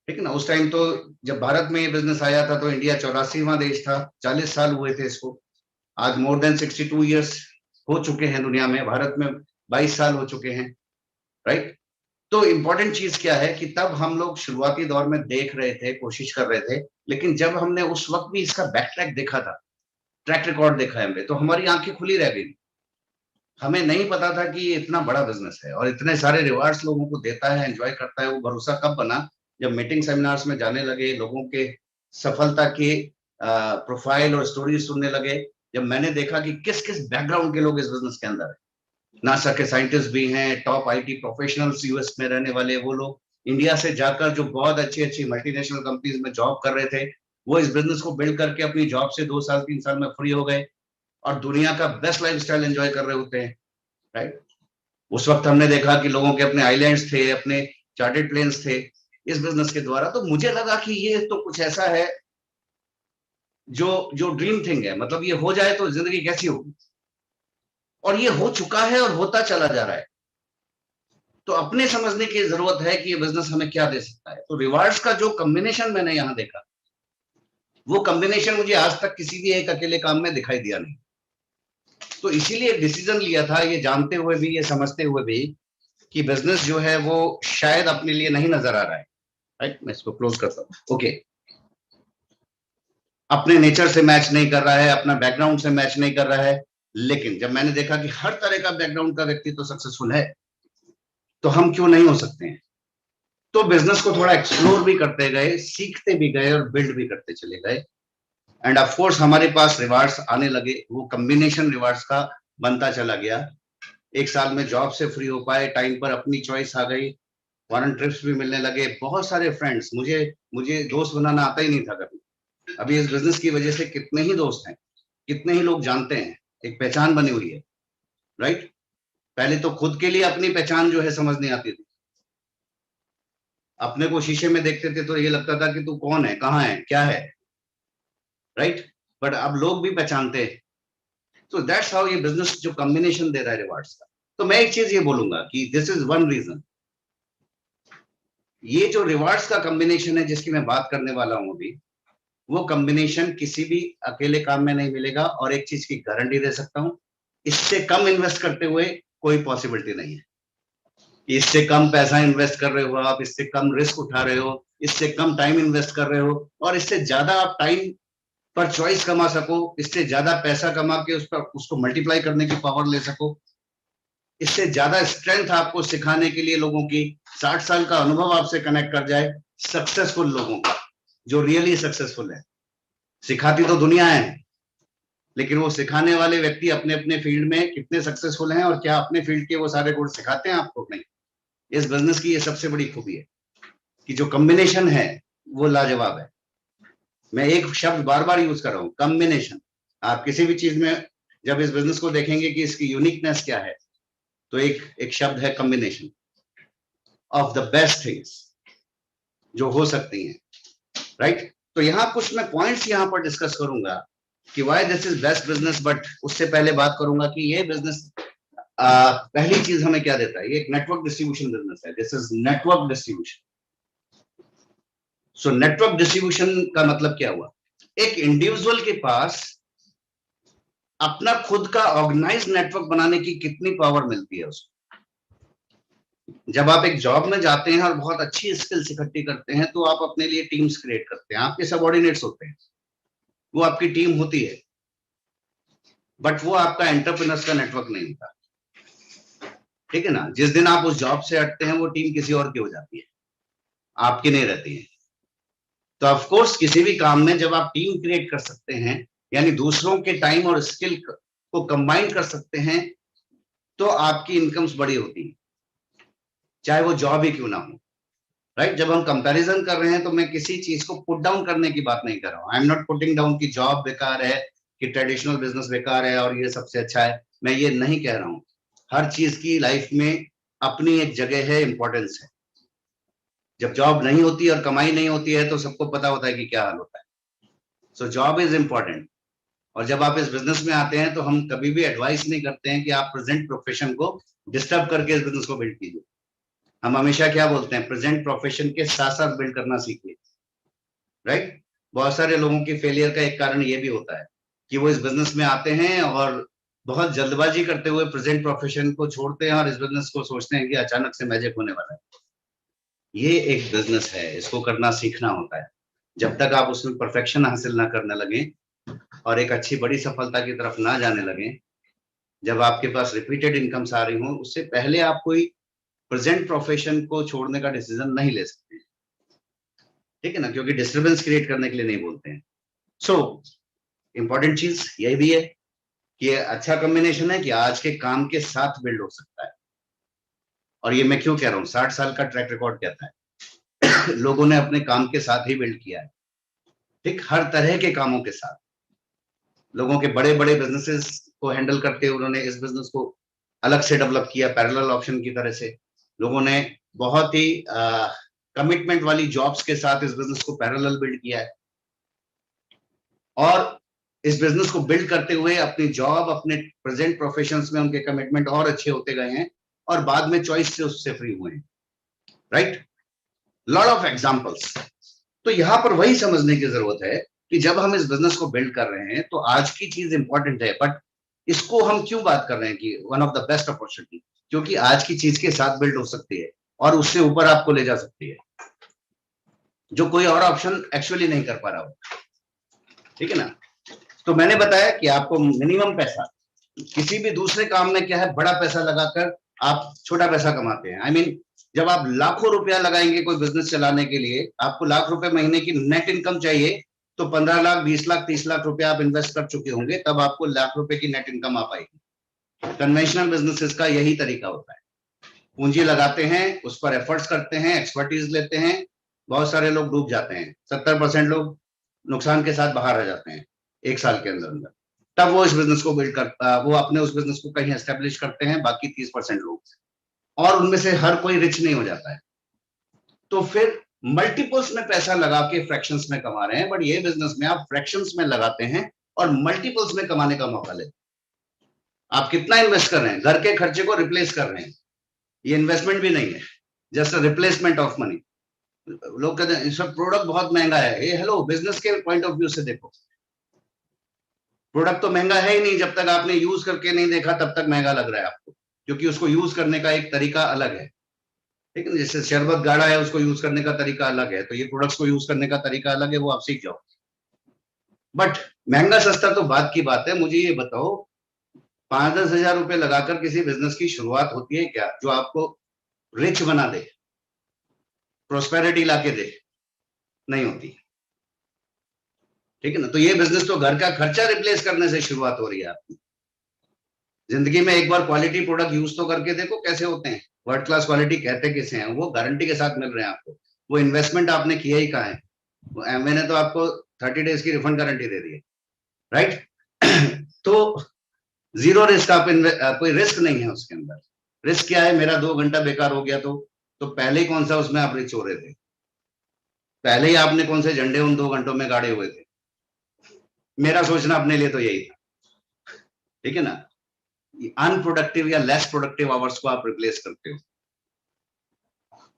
ठीक है ना। उस टाइम तो जब भारत में ये बिजनेस आया था तो इंडिया 84वां देश था, 40 साल हुए थे इसको। आज मोर देन 62 ईयर्स हो चुके हैं दुनिया में, भारत में 22 साल हो चुके हैं, राइट। तो इंपॉर्टेंट चीज क्या है कि तब हम लोग शुरुआती दौर में देख रहे थे, कोशिश कर रहे थे, लेकिन जब हमने उस वक्त भी इसका बैक ट्रैक देखा था, ट्रैक रिकॉर्ड देखा है हमने, तो हमारी आंखें खुली रह गई। हमें नहीं पता था कि ये इतना बड़ा बिजनेस है और इतने सारे रिवार्ड्स लोगों को देता है, एंजॉय करता है। वो भरोसा कब बना, जब मीटिंग सेमिनार्स में जाने लगे, लोगों के सफलता के प्रोफाइल और स्टोरी सुनने लगे, जब मैंने देखा कि किस किस बैकग्राउंड के लोग इस बिजनेस के अंदर है। नासा के साइंटिस्ट भी हैं, टॉप आईटी प्रोफेशनल्स यूएस में रहने वाले वो लोग, इंडिया से जाकर जो बहुत अच्छी अच्छी मल्टीनेशनल कंपनीज में जॉब कर रहे थे, वो इस बिजनेस को बिल्ड करके अपनी जॉब से 2 साल 3 साल में फ्री हो गए और दुनिया का बेस्ट लाइफस्टाइल एंजॉय कर रहे होते हैं, राइट। उस वक्त हमने देखा कि लोगों के अपने आइलैंड्स थे, अपने चार्टेड प्लेन्स थे इस बिजनेस के द्वारा। तो मुझे लगा कि ये तो कुछ ऐसा है जो जो ड्रीम थिंग है, मतलब ये हो जाए तो जिंदगी कैसी होगी, और ये हो चुका है और होता चला जा रहा है। तो अपने समझने की जरूरत है कि ये बिजनेस हमें क्या दे सकता है। तो रिवार्ड्स का जो कॉम्बिनेशन मैंने यहां देखा, वो कॉम्बिनेशन मुझे आज तक किसी भी एक अकेले काम में दिखाई दिया नहीं। तो इसीलिए डिसीजन लिया था, ये जानते हुए भी, ये समझते हुए भी कि बिजनेस जो है वो शायद अपने लिए नहीं नजर आ रहा है, राइट। मैं इसको क्लोज करता हूँ, ओके। अपने नेचर से मैच नहीं कर रहा है, अपना बैकग्राउंड से मैच नहीं कर रहा है, लेकिन जब मैंने देखा कि हर तरह का बैकग्राउंड का व्यक्ति तो सक्सेसफुल है, तो हम क्यों नहीं हो सकते हैं। तो बिजनेस को थोड़ा एक्सप्लोर भी करते गए, सीखते भी गए और बिल्ड भी करते चले गए, एंड ऑफ कोर्स हमारे पास रिवार्ड्स आने लगे। वो कॉम्बिनेशन रिवार्ड्स का बनता चला गया। 1 साल में जॉब से फ्री हो पाए, टाइम पर अपनी चॉइस आ गई, फॉरेन ट्रिप्स भी मिलने लगे, बहुत सारे फ्रेंड्स। मुझे मुझे दोस्त बनाना आता ही नहीं था कभी। अभी इस बिजनेस की वजह से कितने ही दोस्त हैं, कितने ही लोग जानते हैं, एक पहचान बनी हुई है, राइट। पहले तो खुद के लिए अपनी पहचान जो है समझ नहीं आती थी। अपने को शीशे में देखते थे तो ये लगता था कि तू कौन है, कहाँ है, क्या है, राइट। बट अब लोग भी पहचानते हैं। तो दैट्स हाउ ये बिजनेस जो कॉम्बिनेशन दे रहा है रिवार्ड्स का। तो मैं एक चीज ये बोलूंगा कि दिस इज वन रीजन, ये जो रिवार्ड्स का कॉम्बिनेशन है जिसकी मैं बात करने वाला हूं अभी, वो कॉम्बिनेशन किसी भी अकेले काम में नहीं मिलेगा। और एक चीज की गारंटी दे सकता हूं, इससे कम इन्वेस्ट करते हुए कोई पॉसिबिलिटी नहीं है। इससे कम पैसा इन्वेस्ट कर रहे हो आप, इससे कम रिस्क उठा रहे हो, इससे कम टाइम इन्वेस्ट कर रहे हो, और इससे ज्यादा आप टाइम पर चॉइस कमा सको, इससे ज्यादा पैसा कमा के उस पर उसको मल्टीप्लाई करने की पावर ले सको, इससे ज्यादा स्ट्रेंथ आपको सिखाने के लिए लोगों की 60 साल का अनुभव आपसे कनेक्ट कर जाए सक्सेसफुल लोगों का, जो रियली सक्सेसफुल है। सिखाती तो दुनिया है, लेकिन वो सिखाने वाले व्यक्ति अपने अपने फील्ड में कितने सक्सेसफुल हैं और क्या अपने फील्ड के वो सारे गुण सिखाते हैं आपको? नहीं। इस बिजनेस की ये सबसे बड़ी खूबी है कि जो कॉम्बिनेशन है वो लाजवाब है। मैं एक शब्द बार बार यूज कर रहा हूं, कॉम्बिनेशन। आप किसी भी चीज में जब इस बिजनेस को देखेंगे कि इसकी यूनिकनेस क्या है, तो एक शब्द है combination of the best things जो हो सकती हैं, राइट? तो यहाँ कुछ मैं पॉइंट्स यहाँ पर डिस्कस करूंगा कि why this is best business, but उससे पहले बात करूंगा कि ये बिजनेस पहली चीज हमें क्या देता है। ये एक नेटवर्क डिस्ट्रीब्यूशन बिजनेस है। This is network distribution. So network distribution का मतलब क्या हुआ? एक इंडिविजुअल के पास अपना खुद का ऑर्गेनाइज नेटवर्क बनाने की कितनी पावर मिलती है उसको। जब आप एक जॉब में जाते हैं और बहुत अच्छी स्किल्स इकट्ठी करते हैं, तो आप अपने लिए टीम्स क्रिएट करते हैं, आपके सबऑर्डिनेट्स होते हैं, वो आपकी टीम होती है, बट वो आपका एंटरप्रेन्योर्स का नेटवर्क नहीं होता। ठीक है ना? जिस दिन आप उस जॉब से हटते हैं, वो टीम किसी और की हो जाती है, आपकी नहीं रहती है। तो ऑफ कोर्स किसी भी काम में जब आप टीम क्रिएट कर सकते हैं, यानी दूसरों के टाइम और स्किल को कंबाइन कर सकते हैं, तो आपकी इनकम्स बड़ी होती है, चाहे वो जॉब ही क्यों ना हो, राइट? जब हम कंपैरिजन कर रहे हैं, तो मैं किसी चीज को पुट डाउन करने की बात नहीं कर रहा हूं। I am not putting down कि जॉब बेकार है, कि ट्रेडिशनल बिजनेस बेकार है और ये सबसे अच्छा है, मैं ये नहीं कह रहा हूं। हर चीज की लाइफ में अपनी एक जगह है, इंपॉर्टेंस है। जब जॉब नहीं होती और कमाई नहीं होती है, तो सबको पता होता है कि क्या हाल होता है। So job is important. और जब आप इस बिजनेस में आते हैं, तो हम कभी भी एडवाइस नहीं करते हैं कि आप प्रेजेंट प्रोफेशन को डिस्टर्ब करके इस बिजनेस को बिल्ड कीजिए। हम हमेशा क्या बोलते हैं? प्रेजेंट प्रोफेशन के साथ साथ बिल्ड करना सीखिए, राइट? बहुत सारे लोगों की फेलियर का एक कारण ये भी होता है कि वो इस बिजनेस में आते हैं और बहुत जल्दबाजी करते हुए प्रेजेंट प्रोफेशन को छोड़ते हैं और इस बिजनेस को सोचते हैं कि अचानक से मैजिक होने वाला है। ये एक बिजनेस है, इसको करना सीखना होता है। जब तक आप उसमें परफेक्शन हासिल ना करने लगे और एक अच्छी बड़ी सफलता की तरफ ना जाने लगे, जब आपके पास रिपीटेड इनकम्स आ रही हो, उससे पहले आप कोई प्रेजेंट प्रोफेशन को छोड़ने का डिसीजन नहीं ले सकते। ठीक है ना? क्योंकि डिस्टर्बेंस क्रिएट करने के लिए नहीं बोलते हैं। सो इंपॉर्टेंट चीज यही भी है कि अच्छा कॉम्बिनेशन है कि आज के काम के साथ बिल्ड हो सकता है। और ये मैं क्यों कह रहा हूँ? 60 साल का ट्रैक रिकॉर्ड कहता है लोगों ने अपने काम के साथ ही बिल्ड किया है। ठीक, हर तरह के कामों के साथ। लोगों के बड़े बड़े बिजनेसेस को हैंडल करते हुए उन्होंने इस बिजनेस को अलग से डेवलप किया, पैरेलल ऑप्शन की तरह से। लोगों ने बहुत ही कमिटमेंट वाली जॉब्स के साथ इस बिजनेस को पैरेलल बिल्ड किया है, और इस बिजनेस को बिल्ड करते हुए अपनी जॉब, अपने प्रेजेंट प्रोफेशंस में उनके कमिटमेंट और अच्छे होते गए हैं, और बाद में चॉइस से उससे फ्री हुए हैं, राइट? Lot of examples. तो यहां पर वही समझने की जरूरत है कि जब हम इस बिजनेस को बिल्ड कर रहे हैं, तो आज की चीज इंपॉर्टेंट है, बट इसको हम क्यों बात कर रहे हैं कि one of the best opportunity? क्योंकि आज की चीज के साथ बिल्ड हो सकती है और उससे ऊपर आपको ले जा सकती है, जो कोई और ऑप्शन एक्चुअली नहीं कर पा रहा हो। ठीक है ना? तो मैंने बताया कि आपको मिनिमम पैसा, किसी भी दूसरे काम में क्या है, बड़ा पैसा लगाकर आप छोटा पैसा कमाते हैं। आई मीन, जब आप लाखों रुपया लगाएंगे कोई बिजनेस चलाने के लिए, आपको लाख रुपए महीने की नेट इनकम चाहिए, तो 15 लाख, 20 लाख, 30 लाख रुपया आप इन्वेस्ट कर चुके होंगे, तब आपको लाख रुपए की नेट इनकम आ पाएगी। कन्वेंशनल बिजनेसेस का यही तरीका होता है। पूंजी लगाते हैं, उस पर एफर्ट्स करते हैं, एक्सपर्टीज लेते हैं, बहुत सारे लोग डूब जाते हैं। 70% लोग नुकसान के साथ बाहर आ जाते हैं एक साल के अंदर अंदर। तब वो इस बिजनेस को बिल्ड करता, वो अपने उस बिजनेस को कहीं एस्टेब्लिश करते हैं, बाकी 30% लोग, और उनमें से हर कोई रिच नहीं हो जाता है। तो फिर मल्टीपल्स में पैसा लगा के फ्रैक्शंस में कमा रहे हैं, बट ये बिजनेस में आप फ्रैक्शंस में लगाते हैं और मल्टीपल्स में कमाने का मौका लेते हैं। आप कितना इन्वेस्ट कर रहे हैं? घर के खर्चे को रिप्लेस कर रहे हैं। ये इन्वेस्टमेंट भी नहीं है, जस्ट रिप्लेसमेंट ऑफ मनी। लोग कहते हैं सब प्रोडक्ट बहुत महंगा है। ये हेलो, बिजनेस के पॉइंट ऑफ व्यू से देखो, प्रोडक्ट तो महंगा है ही नहीं। जब तक आपने यूज करके नहीं देखा, तब तक महंगा लग रहा है आपको, क्योंकि उसको यूज करने का एक तरीका अलग है। ठीक है ना, जैसे शरबत गाढ़ा है उसको यूज करने का तरीका अलग है, तो ये प्रोडक्ट्स को यूज करने का तरीका अलग है, वो आप सीख जाओ। बट महंगा सस्ता तो बात की बात है, मुझे ये बताओ 5-10 हजार रुपए लगाकर किसी बिजनेस की शुरुआत होती है क्या जो आपको रिच बना दे, प्रोस्पेरिटी लाके दे? नहीं होती। ठीक है ना, तो ये बिजनेस तो घर का खर्चा रिप्लेस करने से शुरुआत हो रही है आपकी। जिंदगी में एक बार क्वालिटी प्रोडक्ट यूज तो करके देखो कैसे होते हैं, वर्ल्ड क्लास क्वालिटी कहते किसे हैं, वो गारंटी के साथ मिल रहे हैं आपको, वो इन्वेस्टमेंट आपने किया ही कहाँ है, मैंने तो आपको 30 डेज की रिफंड गारंटी दे दी है, राइट? तो जीरो रिस्क, आप कोई रिस्क नहीं है उसके अंदर। रिस्क क्या है, मेरा 2 घंटा बेकार हो गया तो पहले ही कौन सा उसमें आप रिच हो रहे थे, पहले ही आपने कौन से झंडे उन 2 घंटों में गाड़े हुए थे? मेरा सोचना अपने लिए तो यही था। ठीक है ना, अनप्रोडक्टिव या लेस प्रोडक्टिव आवर्स को आप रिप्लेस करते हो,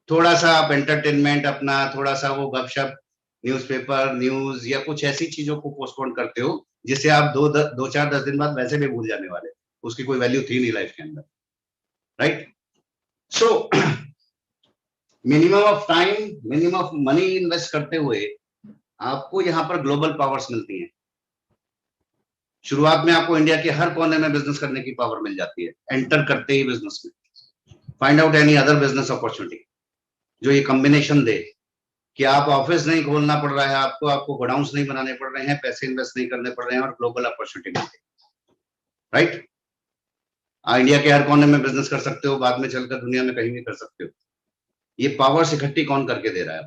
थोड़ा सा आप एंटरटेनमेंट अपना, थोड़ा सा वो गपशप, न्यूज़पेपर न्यूज या कुछ ऐसी चीजों को पोस्टपोन करते हो जिसे आप 2-4-10 दिन बाद वैसे भी भूल जाने वाले, उसकी कोई वैल्यू थी नहीं लाइफ के अंदर, right? So minimum of time, minimum of money invest करते हुए आपको यहाँ पर ग्लोबल पावर्स मिलती हैं। शुरुआत में आपको इंडिया के हर कोने में बिजनेस करने की पावर मिल जाती है, एंटर करते ही बिजनेस में। Find out any other business opportunity जो ये कॉम्बिनेशन दे कि आप ऑफिस नहीं खोलना पड़ रहा है आपको, आपको गोडाउन्स नहीं बनाने पड़ रहे हैं, पैसे इन्वेस्ट नहीं करने पड़ रहे हैं और ग्लोबल अपॉर्चुनिटी मिलती है, राइट? इंडिया के हर कोने में बिजनेस कर सकते हो, बाद में चलकर दुनिया में कहीं भी कर सकते हो। ये पावर्स इकट्ठी कौन करके दे रहा है?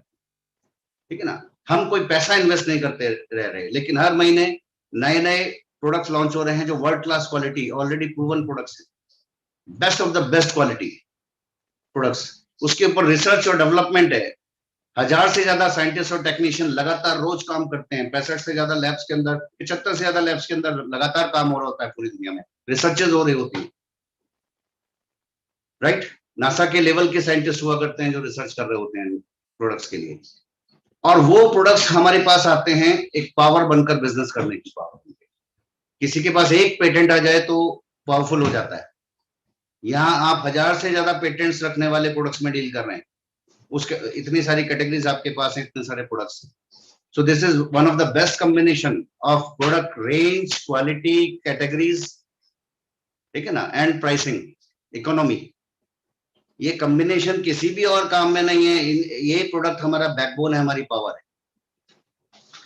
ठीक है ना, हम कोई पैसा इन्वेस्ट नहीं करते रह रहे, लेकिन हर महीने नए नए प्रोडक्ट्स लॉन्च हो रहे हैं जो world class quality, already proven products हैं, best of the best quality products, उसके ऊपर रिसर्च और डेवलपमेंट है। 1000 से ज्यादा साइंटिस्ट और टेक्नीशियन लगातार रोज काम करते हैं, 65 से ज्यादा लैब्स के अंदर, 75 से ज्यादा लैब्स के अंदर लगातार काम हो रहा होता है, पूरी दुनिया में रिसर्चेज हो रही होती है, राइट? नासा के लेवल के साइंटिस्ट हुआ करते हैं जो रिसर्च कर रहे होते हैं प्रोडक्ट्स के लिए, और वो प्रोडक्ट्स हमारे पास आते हैं एक पावर बनकर, बिजनेस करने की पावर बनकर। किसी के पास एक पेटेंट आ जाए तो पावरफुल हो जाता है, यहाँ आप 1000 से ज्यादा पेटेंट्स रखने वाले प्रोडक्ट्स में डील कर रहे हैं, उसके इतनी सारी कैटेगरीज आपके पास हैं, इतने सारे products. So this is one of the best combination of product range, quality, categories, ठीक है ना, एंड प्राइसिंग, इकोनॉमी। ये कॉम्बिनेशन किसी भी और काम में नहीं है, ये प्रोडक्ट हमारा बैकबोन है, हमारी पावर है।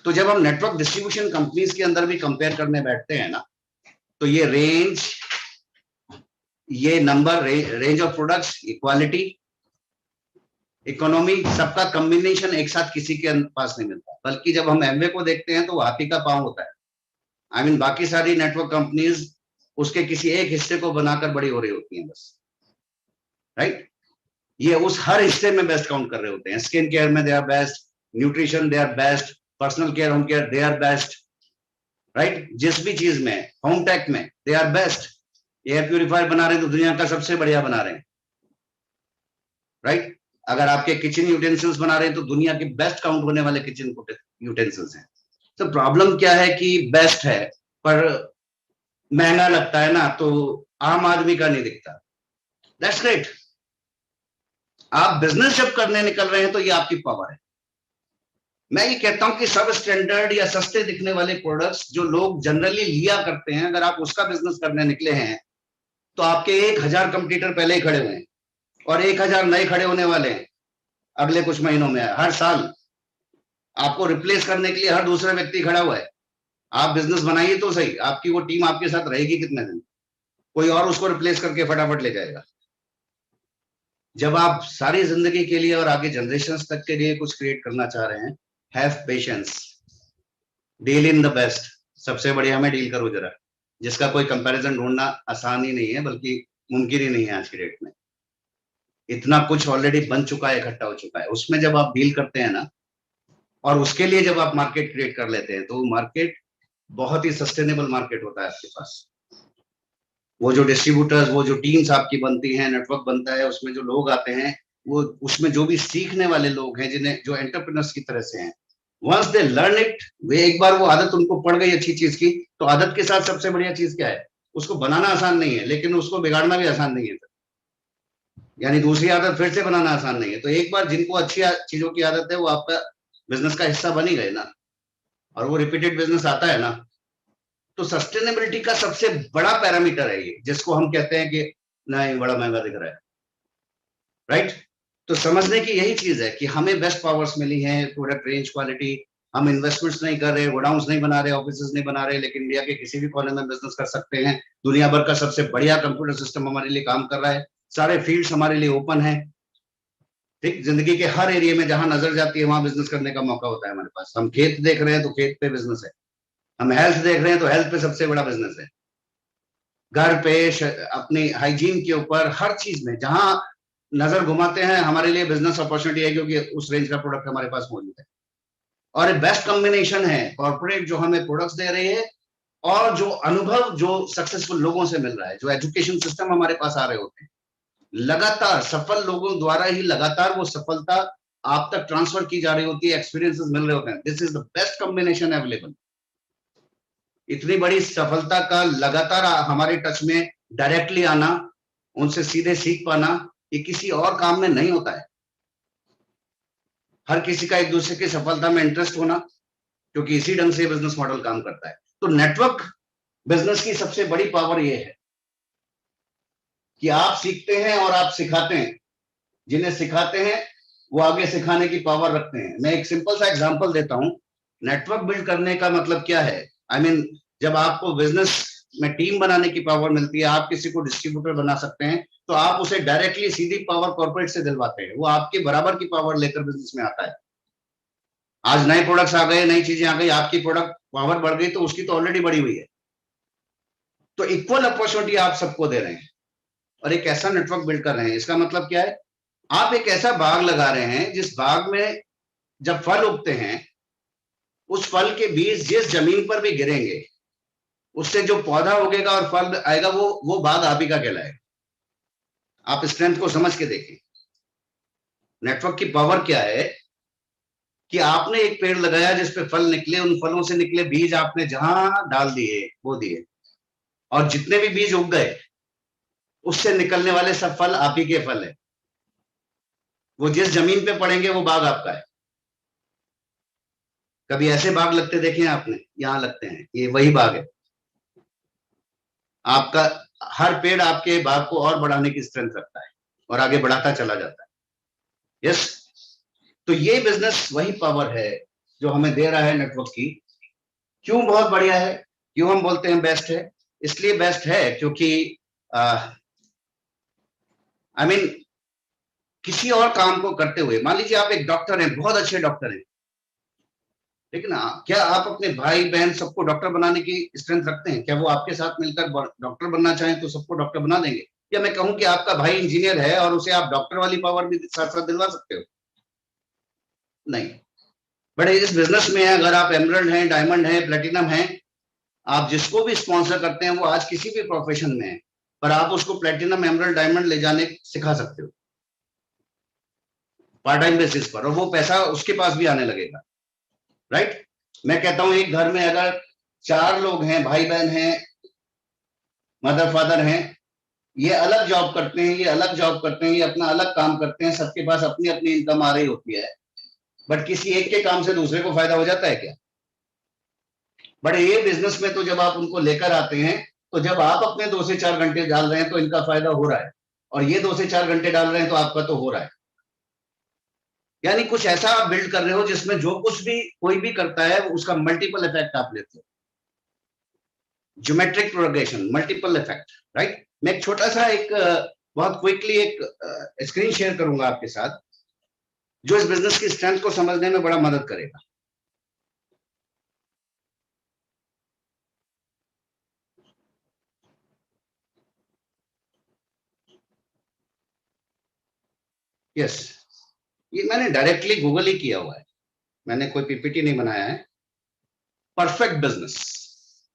तो जब हम नेटवर्क डिस्ट्रीब्यूशन कंपनीज के अंदर भी कंपेयर करने बैठते हैं ना, तो ये रेंज, ये number, range of products, quality, economy, सबका कॉम्बिनेशन एक साथ किसी के पास नहीं मिलता। बल्कि जब हम एमवे को देखते हैं तो हाथी का पांव होता है। आई मीन बाकी सारी नेटवर्क कंपनीज उसके किसी एक हिस्से को बनाकर बड़ी हो रही होती हैं बस, राइट? ये उस हर हिस्से में बेस्ट काउंट कर रहे होते हैं। स्किन केयर में they are best, nutrition they are best, personal care, home care they are best, right? जिस भी चीज में, होम टेक में they are best. Air purifier बना रहे हैं तो दुनिया का सबसे बढ़िया बना रहे हैं, राइट? अगर आपके किचन यूटेंसिल्स बना रहे हैं तो दुनिया के बेस्ट काउंट होने वाले किचन यूटेंसिल्स हैं। तो प्रॉब्लम क्या है कि बेस्ट है पर महंगा लगता है ना, तो आम आदमी का नहीं दिखता। That's great. आप बिजनेस जब करने निकल रहे हैं तो ये आपकी पावर है। मैं ये कहता हूं कि सब स्टैंडर्ड या सस्ते दिखने वाले प्रोडक्ट्स जो लोग जनरली लिया करते हैं, अगर आप उसका बिजनेस करने निकले हैं तो आपके 1000 कंपटीटर पहले ही खड़े हुए हैं और 1000 नए खड़े होने वाले हैं अगले कुछ महीनों में। हर साल आपको रिप्लेस करने के लिए हर दूसरा व्यक्ति खड़ा हुआ है। आप बिजनेस बनाइए तो सही, आपकी वो टीम आपके साथ रहेगी कितने दिन, कोई और उसको रिप्लेस करके फटाफट ले जाएगा। जब आप सारी जिंदगी के लिए और आगे जनरेशंस तक के लिए कुछ क्रिएट करना चाह रहे हैं, have patience, deal in the best. सबसे बढ़िया में डील करो जरा, जिसका कोई कंपैरिजन ढूंढना आसान ही नहीं है, बल्कि मुमकिन ही नहीं है आज की डेट में। इतना कुछ ऑलरेडी बन चुका है, इकट्ठा हो चुका है, उसमें जब आप डील करते हैं ना, और उसके लिए जब आप मार्केट क्रिएट कर लेते हैं, तो मार्केट बहुत ही सस्टेनेबल मार्केट होता है आपके पास। वो जो डिस्ट्रीब्यूटर्स, वो जो टीम्स आपकी बनती हैं, नेटवर्क बनता है, उसमें जो लोग आते हैं, वो उसमें जो भी सीखने वाले लोग हैं, जिन्हें जो एंटरप्रेन्योर्स की तरह से हैं, वंस दे लर्न इट, वे एक बार वो आदत उनको पड़ गई अच्छी चीज की, तो आदत के साथ सबसे बढ़िया चीज क्या है, उसको बनाना आसान नहीं है, लेकिन उसको बिगाड़ना भी आसान नहीं है। यानी दूसरी आदत फिर से बनाना आसान नहीं है। तो एक बार जिनको अच्छी चीजों की आदत है वो आपका बिजनेस का हिस्सा बन ही गए ना, और वो रिपीटेड बिजनेस आता है ना, तो सस्टेनेबिलिटी का सबसे बड़ा पैरामीटर है ये, जिसको हम कहते हैं कि नहीं बड़ा महंगा दिख रहा है, राइट। तो समझने की यही चीज है कि हमें बेस्ट पावर्स मिली हैं, प्रोडक्ट रेंज, क्वालिटी। हम इन्वेस्टमेंट्स नहीं कर रहे, गोडाउन्स नहीं बना रहे, ऑफिसेज नहीं बना रहे, लेकिन इंडिया के किसी भी कोने में बिजनेस कर सकते हैं। दुनिया भर का सबसे बढ़िया कंप्यूटर सिस्टम हमारे लिए काम कर रहा है, सारे फील्ड्स हमारे लिए ओपन है। ठीक, जिंदगी के हर एरिया में जहां नजर जाती है वहां बिजनेस करने का मौका होता है हमारे पास। हम खेत देख रहे हैं तो खेत पे बिजनेस है, हम हेल्थ देख रहे हैं तो हेल्थ पे सबसे बड़ा बिजनेस है, घर पे, अपनी हाइजीन के ऊपर, हर चीज में जहां नजर घुमाते हैं हमारे लिए बिजनेस अपॉर्चुनिटी है, क्योंकि उस रेंज का प्रोडक्ट हमारे पास मौजूद है। और बेस्ट कॉम्बिनेशन है कॉर्पोरेट जो हमें प्रोडक्ट्स दे रही है, और जो अनुभव जो सक्सेसफुल लोगों से मिल रहा है, जो एजुकेशन सिस्टम हमारे पास आ रहे होते हैं, लगातार सफल लोगों द्वारा ही लगातार वो सफलता आप तक ट्रांसफर की जा रही होती है, एक्सपीरियंसेस मिल रहे होते हैं। This is the best combination available. इतनी बड़ी सफलता का लगातार हमारे टच में डायरेक्टली आना, उनसे सीधे सीख पाना, ये किसी और काम में नहीं होता है। हर किसी का एक दूसरे की सफलता में इंटरेस्ट होना, क्योंकि इसी ढंग से बिजनेस मॉडल काम करता है। तो नेटवर्क बिजनेस की सबसे बड़ी पावर ये है कि आप सीखते हैं और आप सिखाते हैं। जिन्हें सिखाते हैं वो आगे सिखाने की पावर रखते हैं। मैं एक सिंपल सा एग्जांपल देता हूं। नेटवर्क बिल्ड करने का मतलब क्या है? आई मीन, जब आपको बिजनेस में टीम बनाने की पावर मिलती है, आप किसी को डिस्ट्रीब्यूटर बना सकते हैं, तो आप उसे डायरेक्टली सीधी पावर कॉर्पोरेट से दिलवाते हैं। वो आपके बराबर की पावर लेकर बिजनेस में आता है। आज नए प्रोडक्ट्स आ गए, नई चीजें आ गई, आपकी प्रोडक्ट पावर बढ़ गई तो उसकी तो ऑलरेडी बढ़ी हुई है। तो इक्वल अपॉर्चुनिटी आप सबको दे रहे हैं और एक ऐसा नेटवर्क बिल्ड कर रहे हैं। इसका मतलब क्या है? आप एक ऐसा बाग लगा रहे हैं जिस बाग में जब फल उगते हैं, उस फल के बीज जिस जमीन पर भी गिरेंगे, उससे जो पौधा उगेगा और फल आएगा, वो बाग आप ही का कहलाएगा। आप स्ट्रेंथ को समझ के देखें। नेटवर्क की पावर क्या है कि आपने एक पेड़ लगाया जिस पे फल निकले, उन फलों से निकले बीज आपने जहां डाल दिए, बो दिए, और जितने भी बीज उग गए उससे निकलने वाले सब फल आप ही के फल है। वो जिस जमीन पे पड़ेंगे वो बाग आपका है। कभी ऐसे बाग लगते देखे हैं आपने? यहां लगते हैं, ये वही बाग है आपका। हर पेड़ आपके बाग को और बढ़ाने की स्ट्रेंथ रखता है और आगे बढ़ाता चला जाता है। यस, तो ये बिजनेस वही पावर है जो हमें दे रहा है नेटवर्क की। क्यों बहुत बढ़िया है? क्यों हम बोलते हैं बेस्ट है? इसलिए बेस्ट है क्योंकि आई मीन, किसी और काम को करते हुए, मान लीजिए आप एक डॉक्टर हैं, बहुत अच्छे डॉक्टर हैं, ठीक है ना, क्या आप अपने भाई बहन सबको डॉक्टर बनाने की स्ट्रेंथ रखते हैं? क्या वो आपके साथ मिलकर डॉक्टर बनना चाहें तो सबको डॉक्टर बना देंगे? या मैं कहूं कि आपका भाई इंजीनियर है और उसे आप डॉक्टर वाली पावर भी साथ साथ दिलवा सकते हो? नहीं। बट इस बिजनेस में अगर आप एमरल्ड हैं, डायमंड हैं, प्लेटिनम हैं, आप जिसको भी स्पॉन्सर करते हैं वो आज किसी भी प्रोफेशन में है, पर आप उसको प्लेटिनम, एमरल्ड, डायमंड ले जाने सिखा सकते हो पार्ट टाइम बेसिस पर, और वो पैसा उसके पास भी आने लगेगा, राइट। मैं कहता हूं एक घर में अगर 4 लोग हैं, भाई बहन हैं, मदर फादर हैं, ये अलग जॉब करते हैं, ये अलग जॉब करते हैं, ये अपना अलग काम करते हैं, सबके पास अपनी अपनी इनकम आ रही होती है, बट किसी एक के काम से दूसरे को फायदा हो जाता है क्या? बट ये बिजनेस में तो जब आप उनको लेकर आते हैं, तो जब आप अपने 2 से 4 घंटे डाल रहे हैं तो इनका फायदा हो रहा है, और ये 2 से 4 घंटे डाल रहे हैं तो आपका तो हो रहा है। यानी कुछ ऐसा आप बिल्ड कर रहे हो जिसमें जो कुछ भी कोई भी करता है उसका मल्टीपल इफेक्ट आप लेते हो। Geometric progression, multiple effect, right. मैं एक छोटा सा एक बहुत क्विकली एक स्क्रीन शेयर करूंगा आपके साथ, जो इस बिजनेस की स्ट्रेंथ को समझने में बड़ा मदद करेगा। यस, ये मैंने डायरेक्टली गूगल ही किया हुआ है, मैंने कोई पीपीटी नहीं बनाया है। Perfect business,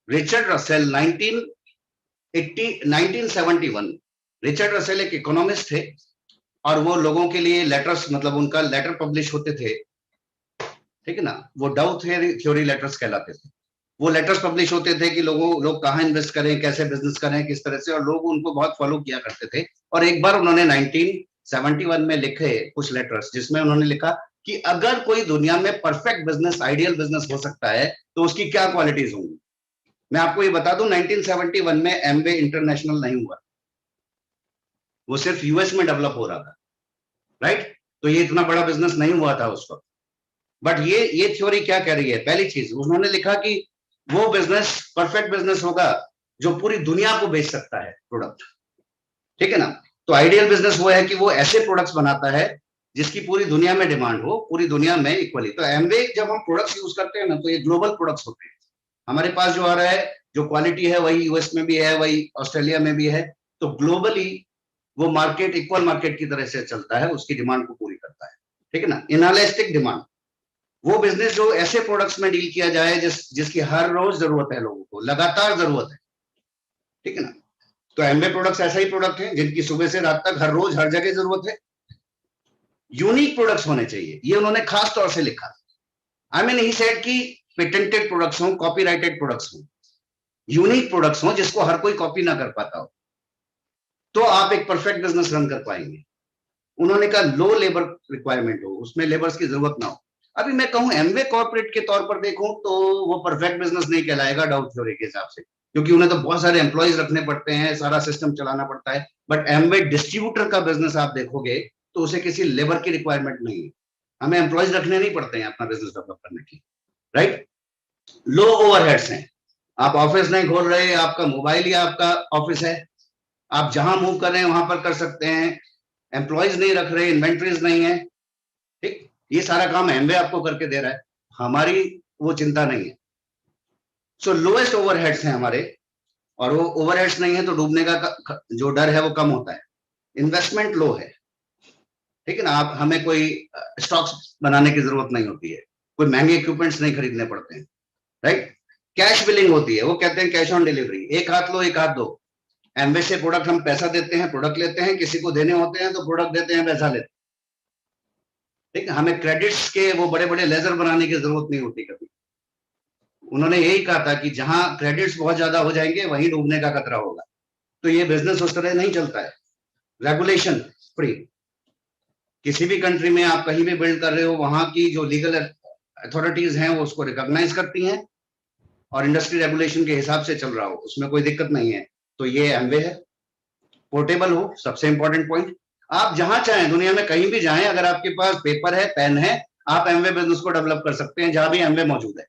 Richard Russell, 1971। Richard Russell एक इकोनॉमिस्ट थे और वो लोगों के लिए लेटर्स, मतलब उनका लेटर पब्लिश होते थे, ठीक है ना, वो डाउ थ्योरी लेटर्स कहलाते थे। वो लेटर्स पब्लिश होते थे कि लोग कहाँ इन्वेस्ट करें, कैसे बिजनेस करें, किस तरह से, और लोग उनको बहुत फॉलो किया करते थे। और एक बार उन्होंने 1971 में लिखे कुछ लेटर्स, जिसमें उन्होंने लिखा कि अगर कोई दुनिया में परफेक्ट बिजनेस, आइडियल बिजनेस हो सकता है तो उसकी क्या क्वालिटीज होंगी। मैं आपको ये बता दूं, 1971 में एमवे इंटरनेशनल नहीं हुआ, वो सिर्फ यूएस में डेवलप हो रहा था, राइट। तो ये इतना बड़ा बिजनेस नहीं हुआ था उस वक्त। बट ये थ्योरी क्या कह रही है? पहली चीज उन्होंने लिखा कि वो बिजनेस परफेक्ट बिजनेस होगा जो पूरी दुनिया को बेच सकता है प्रोडक्ट, ठीक है ना। तो आइडियल बिजनेस वो है कि वो ऐसे प्रोडक्ट्स बनाता है जिसकी पूरी दुनिया में डिमांड हो, पूरी दुनिया में इक्वली। तो एमवे जब हम प्रोडक्ट्स यूज करते हैं ना, तो ये ग्लोबल प्रोडक्ट्स होते हैं। हमारे पास जो आ रहा है, जो क्वालिटी है, वही यूएस में भी है, वही ऑस्ट्रेलिया में भी है। तो ग्लोबली वो मार्केट इक्वल मार्केट की तरह से चलता है, उसकी डिमांड को पूरी करता है, ठीक है ना। इनएलास्टिक डिमांड, वो बिजनेस जो ऐसे प्रोडक्ट्स में डील किया जाए जिसकी हर रोज जरूरत है, लोगों को लगातार जरूरत है, ठीक है ना। तो एमवे प्रोडक्ट्स ऐसा ही प्रोडक्ट है जिनकी सुबह से रात तक हर रोज हर जगह जरूरत है। यूनिक प्रोडक्ट्स होने चाहिए, ये उन्होंने खास तौर से लिखा। आई मीन ही सेड कि पेटेंटेड प्रोडक्ट्स हो, कॉपीराइटेड प्रोडक्ट्स हो, यूनिक प्रोडक्ट्स हो जिसको हर कोई कॉपी ना कर पाता हो, तो आप एक परफेक्ट बिजनेस रन कर पाएंगे। उन्होंने कहा लो लेबर रिक्वायरमेंट हो, उसमें लेबर्स की जरूरत ना हो। अभी मैं कहूं एमवे कॉर्पोरेट के तौर पर देखूं तो वो परफेक्ट बिजनेस नहीं कहलाएगा डाउ थ्योरी के हिसाब से, क्योंकि उन्हें तो बहुत सारे एम्प्लॉयज रखने पड़ते हैं, सारा सिस्टम चलाना पड़ता है। बट एमवे डिस्ट्रीब्यूटर का बिजनेस आप देखोगे तो उसे किसी लेबर की रिक्वायरमेंट नहीं है, हमें एम्प्लॉयज रखने नहीं पड़ते हैं अपना बिजनेस डेवलप करने के, राइट। लो ओवरहेड्स हैं, आप ऑफिस नहीं खोल रहे, आपका मोबाइल ही आपका ऑफिस है, आप जहां मूव कर रहे हैं वहां पर कर सकते हैं, एम्प्लॉयज नहीं रख रहे, इन्वेंट्रीज नहीं है, ठीक। ये सारा काम एमवे आपको करके दे रहा है, हमारी वो चिंता नहीं है। सो लोएस्ट ओवरहेड्स हैं हमारे, और वो ओवरहेड्स नहीं है तो डूबने का जो डर है वो कम होता है। इन्वेस्टमेंट लो है, ठीक है ना। आप हमें कोई स्टॉक्स बनाने की जरूरत नहीं होती है, कोई महंगे इक्विपमेंट्स नहीं खरीदने पड़ते हैं, राइट। कैश बिलिंग होती है, वो कहते हैं कैश ऑन डिलीवरी, एक हाथ लो एक हाथ दो। एमवे से प्रोडक्ट हम पैसा देते हैं, प्रोडक्ट लेते हैं, किसी को देने होते हैं तो प्रोडक्ट देते हैं, पैसा लेते हैं, ठीक है। हमें क्रेडिट्स के वो बड़े बड़े लेजर बनाने की जरूरत नहीं होती कभी। उन्होंने यही कहा था कि जहां क्रेडिट्स बहुत ज्यादा हो जाएंगे वहीं डूबने का खतरा होगा। तो ये बिजनेस उस तरह नहीं चलता है। रेगुलेशन फ्री, किसी भी कंट्री में आप कहीं भी बिल्ड कर रहे हो, वहां की जो लीगल अथॉरिटीज हैं वो उसको रिकॉग्नाइज करती हैं, और इंडस्ट्री रेगुलेशन के हिसाब से चल रहा हो, उसमें कोई दिक्कत नहीं है। तो ये एमवे है। पोर्टेबल हो, सबसे इंपॉर्टेंट पॉइंट। आप जहां चाहें दुनिया में कहीं भी जाएं, अगर आपके पास पेपर है, पेन है, आप एमवे बिजनेस को डेवलप कर सकते हैं जहां भी एमवे मौजूद है।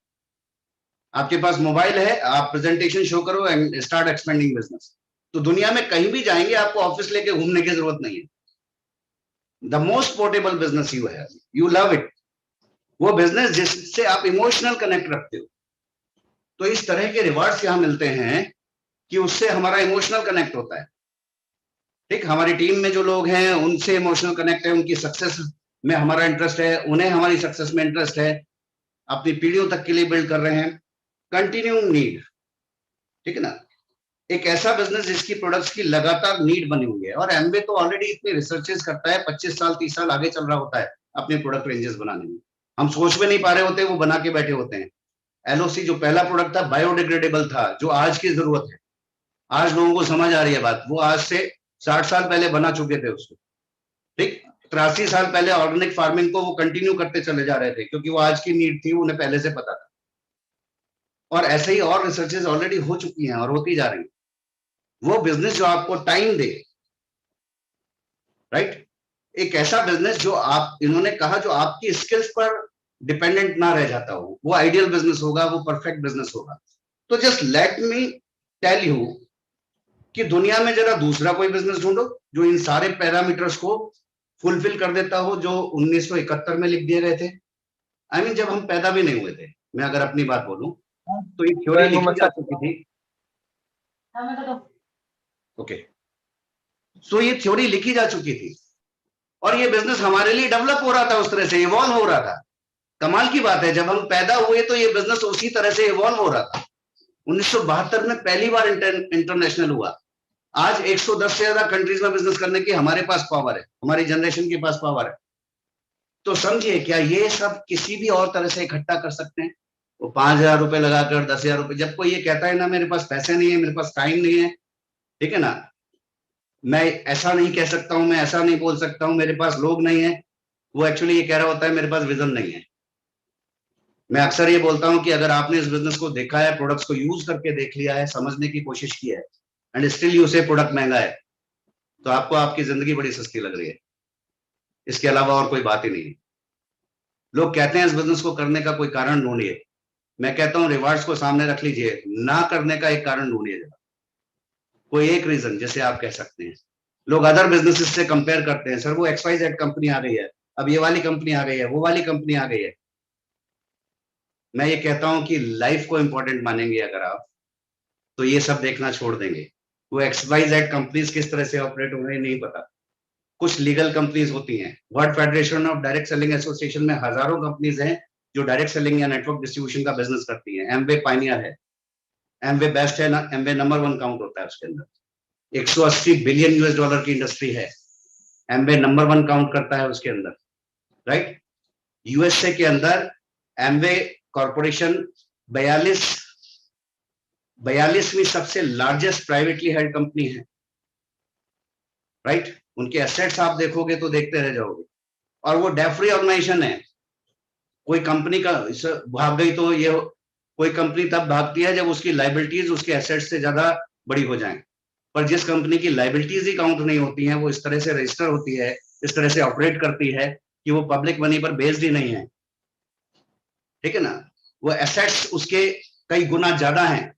आपके पास मोबाइल है, आप प्रेजेंटेशन शो करो एंड स्टार्ट एक्सपेंडिंग बिजनेस। तो दुनिया में कहीं भी जाएंगे, आपको ऑफिस लेके घूमने की जरूरत नहीं है। The most portable business you have, you love it, वो बिजनेस जिससे आप इमोशनल कनेक्ट रखते हो। तो इस तरह के रिवार्ड्स यहां मिलते हैं कि उससे हमारा इमोशनल कनेक्ट होता है, ठीक। हमारी टीम में जो लोग हैं उनसे इमोशनल कनेक्ट है, उनकी सक्सेस में हमारा इंटरेस्ट है, उन्हें हमारी सक्सेस में इंटरेस्ट है, अपनी पीढ़ियों तक के लिए बिल्ड कर रहे हैं। कंटिन्यूइंग नीड, ठीक है ना। एक ऐसा बिजनेस जिसकी प्रोडक्ट्स की लगातार नीड बनी हुई है, और एमवे तो ऑलरेडी इतने रिसर्चेस करता है, 25 साल 30 साल आगे चल रहा होता है अपने प्रोडक्ट रेंजेस बनाने में। हम सोच में नहीं पा रहे होते, वो बना के बैठे होते हैं। एलओसी जो पहला प्रोडक्ट था बायोडिग्रेडेबल था, जो आज की जरूरत है, आज लोगों को समझ आ रही है बात, वो आज से 60 साल पहले बना चुके थे उसको, ठीक। 83 साल पहले ऑर्गेनिक फार्मिंग को वो कंटिन्यू करते चले जा रहे थे, क्योंकि वो आज की नीड थी, उन्हें पहले से पता था। और ऐसे ही और रिसर्चेस ऑलरेडी हो चुकी हैं और होती जा रही हैं। वो बिजनेस जो आपको टाइम दे, राइट, एक ऐसा बिजनेस जो आप, इन्होंने कहा जो आपकी स्किल्स पर डिपेंडेंट ना रह जाता हो, वो आइडियल बिजनेस होगा, वो परफेक्ट बिजनेस होगा। तो just let me tell you कि दुनिया में जरा दूसरा कोई बिजनेस ढूंढो जो इन सारे पैरामीटर्स को फुलफिल कर देता हो, जो 1971 में लिख दिए गए थे। आई मीन जब हम पैदा भी नहीं हुए थे, मैं अगर अपनी बात बोलूं तो ये थ्योरी लिखी जा चुकी थी। ओके, सो ये थ्योरी लिखी जा चुकी थी, और ये बिजनेस हमारे लिए डेवलप हो रहा था, उस तरह से इवॉल्व हो रहा था। कमाल की बात है, जब हम पैदा हुए तो ये बिजनेस उसी तरह से इवॉल्व हो रहा था। 1972 में पहली बार इंटरनेशनल हुआ। आज 110 से ज्यादा कंट्रीज में बिजनेस करने की हमारे पास पावर है, हमारी जनरेशन के पास पावर है। तो समझिए, क्या ये सब किसी भी और तरह से इकट्ठा कर सकते हैं? वो 5,000 रुपए लगाकर, 10,000 रुपए, जब कोई ये कहता है ना मेरे पास पैसे नहीं है, मेरे पास टाइम नहीं है, ठीक है ना, मैं ऐसा नहीं कह सकता हूं, मैं ऐसा नहीं बोल सकता हूं, मेरे पास लोग नहीं है, वो एक्चुअली ये कह रहा होता है मेरे पास विजन नहीं है। मैं अक्सर ये बोलता हूं कि अगर आपने इस बिजनेस को देखा है, प्रोडक्ट्स को यूज करके देख लिया है, समझने की कोशिश की है, एंड स्टिल यू से प्रोडक्ट महंगा है, तो आपको आपकी जिंदगी बड़ी सस्ती लग रही है। इसके अलावा और कोई बात ही नहीं है। लोग कहते हैं इस बिजनेस को करने का कोई कारण ढूंढिए, मैं कहता हूं रिवार्ड्स को सामने रख लीजिए, ना करने का एक कारण ढूंढिए जरा, कोई एक रीजन जैसे आप कह सकते हैं। लोग अदर बिजनेसेस से कंपेयर करते हैं, सर वो XYZ कंपनी आ गई है, अब ये वाली कंपनी आ गई है, वो वाली कंपनी आ गई है। मैं ये कहता हूं कि लाइफ को इंपॉर्टेंट मानेंगे अगर आप, तो ये सब देखना छोड़ देंगे। वो XYZ कंपनीज किस तरह से ऑपरेट हो रही है नहीं पता। कुछ लीगल कंपनीज होती हैं, world federation of direct selling association में हजारों कंपनीज हैं जो डायरेक्ट सेलिंग या नेटवर्क डिस्ट्रीब्यूशन का बिजनेस करती हैं। एमवे पाइनियर है, एमवे बेस्ट है ना, एमवे नंबर 1 काउंट होता है उसके अंदर। 180 बिलियन US डॉलर की इंडस्ट्री है, एमवे नंबर 1 काउंट करता है उसके अंदर, राइट। यूएसए के अंदर एमवे कॉर्पोरेशन 42वीं सबसे लार्जेस्ट प्राइवेटली हेल्ड कंपनी है, राइट। उनके एसेट्स आप देखोगे तो देखते रह जाओगे, और वो डेट फ्री ऑर्गेनाइजेशन है। कोई कंपनी का भाग गई तो ये, कोई कंपनी तब भागती है जब उसकी लाइबिलिटीज उसके एसेट्स से ज्यादा बड़ी हो जाएं। पर जिस कंपनी की लाइबिलिटीज ही काउंट नहीं होती हैं, वो इस तरह से रजिस्टर होती है, इस तरह से ऑपरेट करती है कि वो पब्लिक मनी पर बेस्ड ही नहीं है, ठीक है ना। वो एसेट्स उसके कई गुना ज्यादा हैं,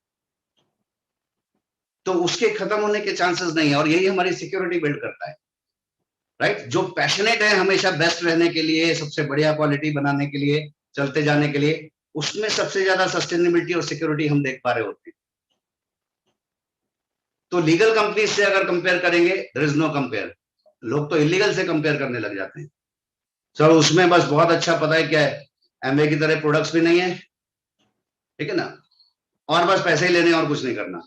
तो उसके खत्म होने के चांसेस नहीं है, और यही हमारी सिक्योरिटी बिल्ड करता है, राइट। जो पैशनेट है हमेशा बेस्ट रहने के लिए, सबसे बढ़िया क्वालिटी बनाने के लिए, चलते जाने के लिए, उसमें सबसे ज्यादा सस्टेनेबिलिटी और सिक्योरिटी हम देख पा रहे होते हैं। तो लीगल कंपनी से अगर कंपेयर करेंगे, देयर इज नो कंपेयर। लोग तो इलीगल से कंपेयर करने लग जाते हैं, सर उसमें बस बहुत अच्छा पता है क्या है, एमवे की तरह प्रोडक्ट्स भी नहीं है, ठीक है ना, और बस पैसे ही लेने और कुछ नहीं करना।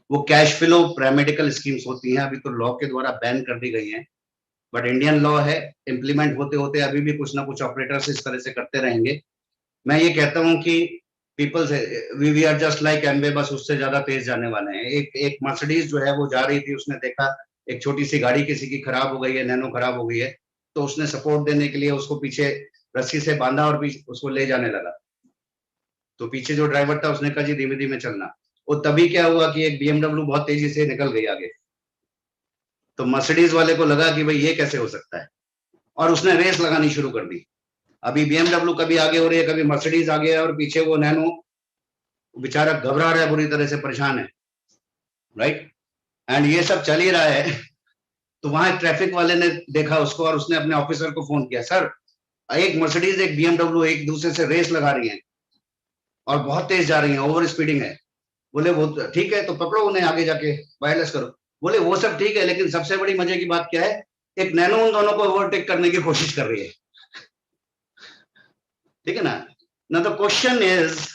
वो कैश फ्लो पैरामेडिकल स्कीम्स होती हैं, अभी तो लॉ के द्वारा बैन कर दी गई हैं, बट इंडियन लॉ है, इंप्लीमेंट होते होते अभी भी कुछ ना कुछ ऑपरेटर्स इस तरह से करते रहेंगे। मैं ये कहता हूं कि पीपल से we are just like Amway, बस उससे ज्यादा तेज जाने वाले हैं। एक मर्सिडीज जो है वो जा रही थी, उसने देखा एक छोटी सी गाड़ी किसी की खराब हो गई है, नैनो खराब हो गई है, तो उसने सपोर्ट देने के लिए उसको पीछे रस्सी से बांधा और उसको ले जाने लगा। तो पीछे जो ड्राइवर था उसने कहा जी धीमे धीमे चलना। वो तभी क्या हुआ कि एक BMW बहुत तेजी से निकल गई आगे, तो मर्सिडीज वाले को लगा कि भाई ये कैसे हो सकता है, और उसने रेस लगानी शुरू कर दी। अभी BMW कभी आगे हो रही है, कभी मर्सिडीज आगे है, और पीछे वो नैनो बेचारा घबरा रहा है, बुरी तरह से परेशान है, राइट। एंड ये सब चल ही रहा है। तो वहां ट्रैफिक वाले ने देखा उसको, और उसने अपने ऑफिसर को फोन किया, सर एक मर्सिडीज एक BMW एक दूसरे से रेस लगा रही है और बहुत तेज जा रही है, ओवर स्पीडिंग है। बोले वो ठीक है, तो पकड़ो उन्हें, आगे जाके वायरलेस करो। बोले वो सब ठीक है, लेकिन सबसे बड़ी मजे की बात क्या है, एक नैनो उन दोनों को ओवरटेक करने की कोशिश कर रही है, ठीक है ना। ना तो क्वेश्चन इज,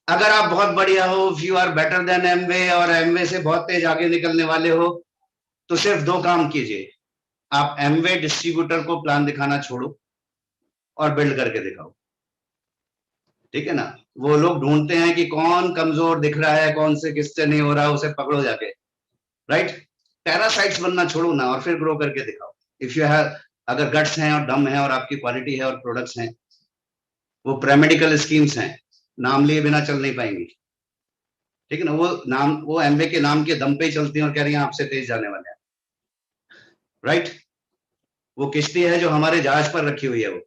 अगर आप बहुत बढ़िया हो, if you are better than Amway, और एमवे से बहुत तेज आगे निकलने वाले हो, तो सिर्फ दो काम कीजिए, आप एमवे डिस्ट्रीब्यूटर को प्लान दिखाना छोड़ो और बिल्ड करके दिखाओ, ठीक है ना। वो लोग ढूंढते हैं कि कौन कमजोर दिख रहा है, कौन से किससे नहीं हो रहा, उसे पकड़ो जाके, राइट। पैरासाइट्स बनना छोड़ो ना, और फिर ग्रो करके दिखाओ। इफ यू हैव, अगर गट्स हैं और दम है और आपकी क्वालिटी है और प्रोडक्ट्स हैं, वो पैरामेडिकल स्कीम्स हैं, नाम लिए बिना चल नहीं पाएंगी, ठीक है ना। वो नाम, वो एमवे के नाम के दम पे ही चलती हैं और कह रही हैं आपसे तेज जाने वाले हैं, राइट। वो किश्ती है जो हमारे जहाज पर रखी हुई है, वो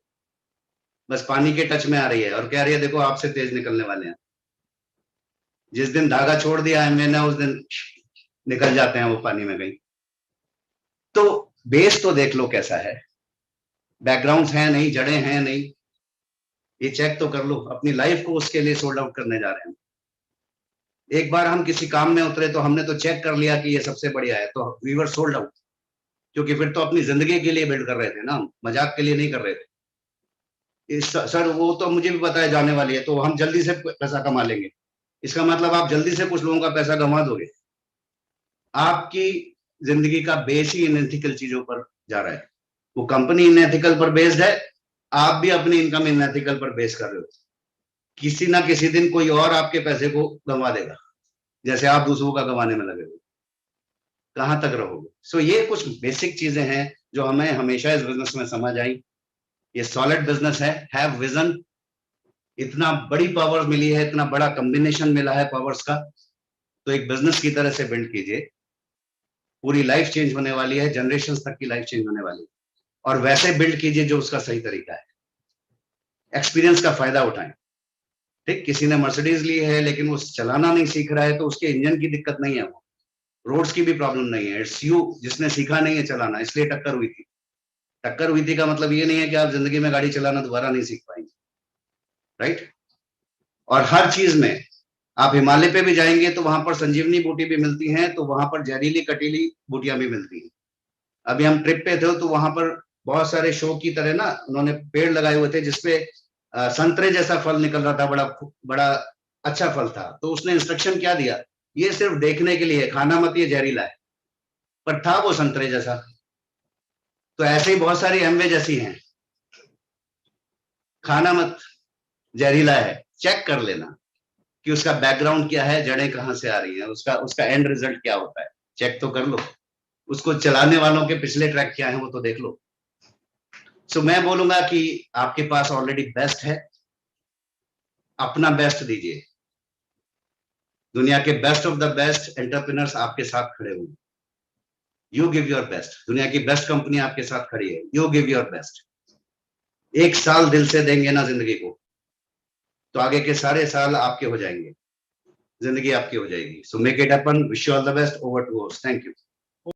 बस पानी के टच में आ रही है और कह रही है देखो आपसे तेज निकलने वाले हैं। जिस दिन धागा छोड़ दिया एमवे ने, उस दिन निकल जाते हैं वो पानी में कहीं। तो बेस तो देख लो कैसा है, बैकग्राउंड्स हैं नहीं, जड़ें हैं नहीं, ये चेक तो कर लो। अपनी लाइफ को उसके लिए सोल्ड आउट करने जा रहे हैं। एक बार हम किसी काम में उतरे तो हमने तो चेक कर लिया कि ये सबसे बढ़िया है, तो वी वर सोल्ड आउट, क्योंकि फिर तो अपनी जिंदगी के लिए बिल्ड कर रहे थे ना, मजाक के लिए नहीं कर रहे थे। सर वो तो मुझे भी पता है जाने वाली है, तो हम जल्दी से पैसा कमा लेंगे, इसका मतलब आप जल्दी से कुछ लोगों का पैसा गंवा दोगे। आपकी जिंदगी का बेस ही इनएथिकल चीजों पर जा रहा है। वो कंपनी इनएथिकल पर बेस्ड है, आप भी अपनी इनकम इनएथिकल पर बेस कर रहे हो। किसी ना किसी दिन कोई और आपके पैसे को गंवा देगा, जैसे आप दूसरों का गंवाने में लगे हो। कहां तक रहोगे। सो ये कुछ बेसिक चीजें हैं जो हमें हमेशा इस बिजनेस में समझ आई। ये सॉलिड बिजनेस हैव विजन, इतना बड़ी पावर मिली है, इतना बड़ा कॉम्बिनेशन मिला है पावर्स का, तो एक बिजनेस की तरह से बिल्ड कीजिए, पूरी लाइफ चेंज होने वाली है, जनरेशन तक की लाइफ चेंज होने वाली है, और वैसे बिल्ड कीजिए जो उसका सही तरीका है, एक्सपीरियंस का फायदा उठाएं। ठीक, किसी ने मर्सिडीज ली है लेकिन वो चलाना नहीं सीख रहा है तो उसके इंजन की दिक्कत नहीं है, वो रोड्स की भी प्रॉब्लम नहीं है, इट्स यू जिसने सीखा नहीं है चलाना, इसलिए टक्कर हुई थी। टक्कर हुई थी का मतलब ये नहीं है कि आप जिंदगी में गाड़ी चलाना दोबारा नहीं सीख पाएंगे, राइट। और हर चीज में आप हिमालय पे भी जाएंगे तो वहां पर संजीवनी बूटी भी मिलती है, तो वहां पर जहरीली कटीली बूटियां भी मिलती हैं। अभी हम ट्रिप पे थे तो वहां पर बहुत सारे शो की तरह ना उन्होंने पेड़ लगाए हुए थे जिसपे संतरे जैसा फल निकल रहा था, बड़ा बड़ा अच्छा फल था। तो उसने इंस्ट्रक्शन क्या दिया, ये सिर्फ देखने के लिए, खाना मत, ये जहरीला है, पर था वो संतरे जैसा। तो ऐसे ही बहुत सारी एमवे जैसी हैं, खाना मत, जहरीला है, चेक कर लेना कि उसका बैकग्राउंड क्या है, जड़ें कहां से आ रही हैं, उसका उसका एंड रिजल्ट क्या होता है, चेक तो कर लो। उसको चलाने वालों के पिछले ट्रैक क्या है वो तो देख लो। सो मैं बोलूंगा कि आपके पास ऑलरेडी बेस्ट है, अपना बेस्ट दीजिए। दुनिया के best of the best entrepreneurs आपके साथ खड़े होंगे, यू गिव योर बेस्ट। दुनिया की बेस्ट कंपनी आपके साथ खड़ी है, यू गिव योर बेस्ट। एक साल दिल से देंगे ना जिंदगी को, तो आगे के सारे साल आपके हो जाएंगे, जिंदगी आपकी हो जाएगी। So make it happen, wish you all the best, over to host, thank you.